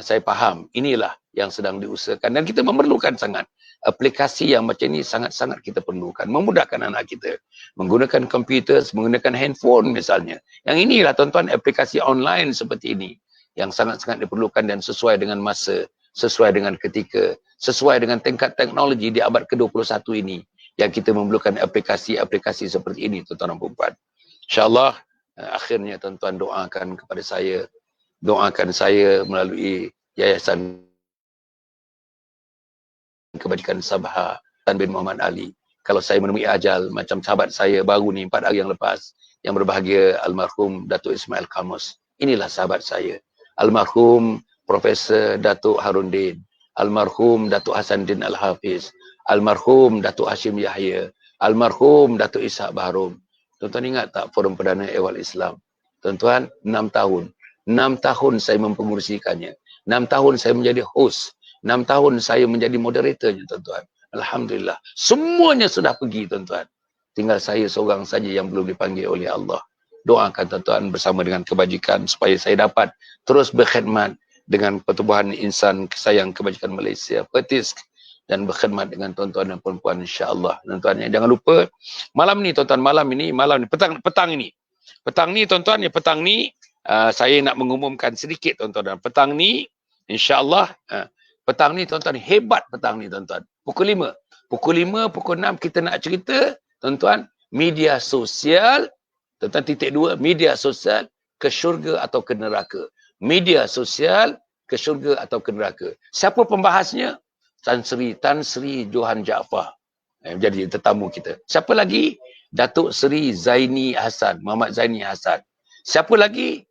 Speaker 1: Saya faham, inilah yang sedang diusahakan. Dan kita memerlukan sangat. Aplikasi yang macam ini sangat-sangat kita perlukan. Memudahkan anak kita. Menggunakan komputer, menggunakan handphone misalnya. Yang inilah, tuan-tuan, aplikasi online seperti ini. Yang sangat-sangat diperlukan dan sesuai dengan masa, sesuai dengan ketika, sesuai dengan tingkat teknologi di abad ke-21 ini. Yang kita memerlukan aplikasi-aplikasi seperti ini, tuan-tuan dan puan. InsyaAllah, akhirnya tuan-tuan doakan kepada saya. Doakan saya melalui Yayasan Kebajikan Sabha Tan bin Muhammad Ali. kalau saya menemui ajal, macam sahabat saya baru ni 4 hari yang lepas, yang berbahagia almarhum Datuk Ismail Kamus. Inilah sahabat saya. Almarhum Profesor Datuk Harundin, almarhum Datuk Hasanuddin Al-Hafiz, almarhum Datuk Hashim Yahya, almarhum Datuk Ishak Bahrum. Tuan-tuan ingat tak Forum Perdana Ehwal Islam? Tuan-tuan, 6 tahun. 6 tahun saya mempengurusikannya. 6 tahun saya menjadi host. 6 tahun saya menjadi moderatornya, tuan-tuan. Alhamdulillah. Semuanya sudah pergi, tuan-tuan. Tinggal saya seorang saja yang belum dipanggil oleh Allah. Doakan tuan-tuan bersama dengan kebajikan supaya saya dapat terus berkhidmat dengan Pertubuhan Insan Sayang Kebajikan Malaysia, Pertisk, dan berkhidmat dengan tuan-tuan dan puan-puan insya-Allah. Tuan-tuan, jangan lupa malam ni tuan-tuan, malam ni petang ini. Petang ni tuan-tuan, petang ni saya nak mengumumkan sedikit tuan-tuan. Petang ni insya-Allah petang ni tuan-tuan, hebat petang ni tuan-tuan. Pukul 5, pukul 6 kita nak cerita tuan-tuan, media sosial, tuan-tuan titik 2, media sosial ke syurga atau ke neraka. Media sosial ke syurga atau ke neraka. Siapa pembahasnya? Tan Sri Johan Jaafar. Jadi tetamu kita. Siapa lagi? Datuk Seri Zaini Hassan, Muhammad Zaini Hassan. Siapa lagi?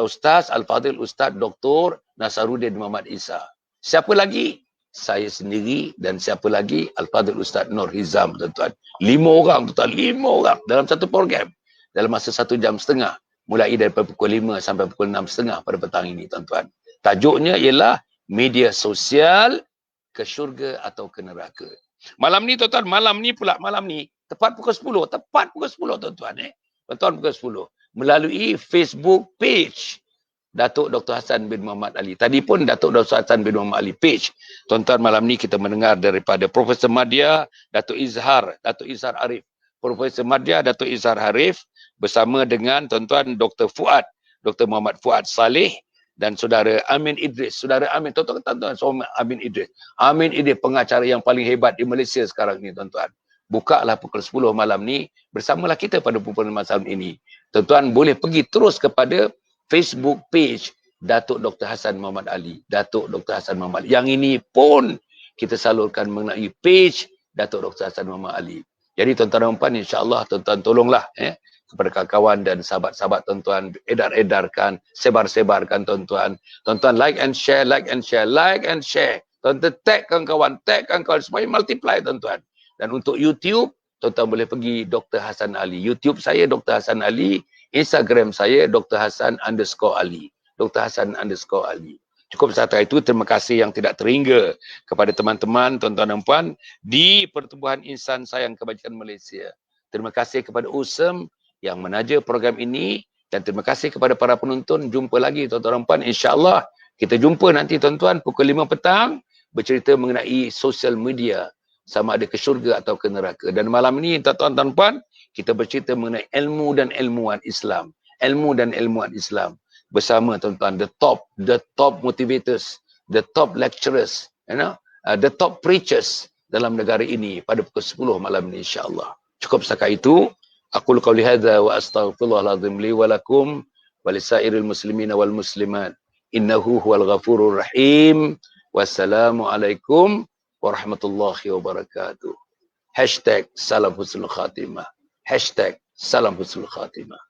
Speaker 1: Ustaz Al-Fadhil Ustaz Dr. Nasaruddin Muhammad Isa. Siapa lagi? Saya sendiri, dan siapa lagi? Al-Fadhil Ustaz Nur Hizam, tuan-tuan. 5 orang, tuan-tuan. 5 orang dalam satu program. Dalam masa 1 jam setengah. Mulai daripada pukul 5 sampai pukul 6.30 pada petang ini, tuan-tuan. Tajuknya ialah media sosial ke syurga atau ke neraka. Malam ni, tuan-tuan, malam ni, tepat pukul 10. Tepat pukul 10, tuan-tuan. Tuan-tuan, pukul 10. Melalui Facebook page Datuk Dr. Hassan bin Muhammad Ali. Tadi pun Datuk Dr. Hassan bin Muhammad Ali page. Tuan-tuan, malam ni kita mendengar daripada Profesor Madya, Datuk Izhar Arif. Profesor Madya, Datuk Izhar Arif bersama dengan tuan-tuan Dr. Fuad, Dr. Muhammad Fuad Saleh dan saudara Amin Idris. Saudara Amin, tuan-tuan, Amin Idris. Amin Idris, pengacara yang paling hebat di Malaysia sekarang ni, tuan-tuan. Bukalah pukul 10 malam ni, bersamalah kita pada pukul 5 malam ini. Tuan-tuan boleh pergi terus kepada Facebook page Datuk Dr. Hassan Muhammad Ali. Datuk Dr. Hassan Muhammad Ali. Yang ini pun kita salurkan mengenai page Datuk Dr. Hassan Muhammad Ali. Jadi tuan-tuan dan puan, insya-Allah tuan-tuan tolonglah kepada kawan-kawan dan sahabat-sahabat tuan-tuan, edarkan, sebar-sebarkan tuan-tuan. Tuan-tuan like and share. Tuan-tuan tag kawan-kawan supaya multiply tuan-tuan. Dan untuk YouTube, tuan-tuan boleh pergi Dr. Hassan Ali. YouTube saya Dr. Hassan Ali, Instagram saya Dr. Hassan_Ali. Dr. Hassan_Ali. Cukup setakat itu. Terima kasih yang tidak terhingga kepada teman-teman, tuan-tuan dan puan di Pertubuhan Insan Sayang Kebajikan Malaysia. Terima kasih kepada USEM yang menaja program ini, dan terima kasih kepada para penonton. Jumpa lagi tuan-tuan dan puan. InsyaAllah kita jumpa nanti tuan-tuan pukul 5 petang bercerita mengenai social media, sama ada ke syurga atau ke neraka. Dan malam ini tuan-tuan dan puan, kita bercerita mengenai ilmu dan ilmuwan Islam. Ilmu dan ilmuwan Islam bersama tuan-tuan the top motivators, the top lecturers, the top preachers dalam negara ini pada pukul 10 malam ini insya-Allah. Cukup setakat itu. Aqulu qawli hadza wa astaghfirullahalazim li wa lakum wa lisairil muslimina wal muslimat. Innahu huwal ghafurur rahim. Wassalamualaikum warahmatullahi wabarakatuh. #salam husnul khatimah. #salam husnul khatimah.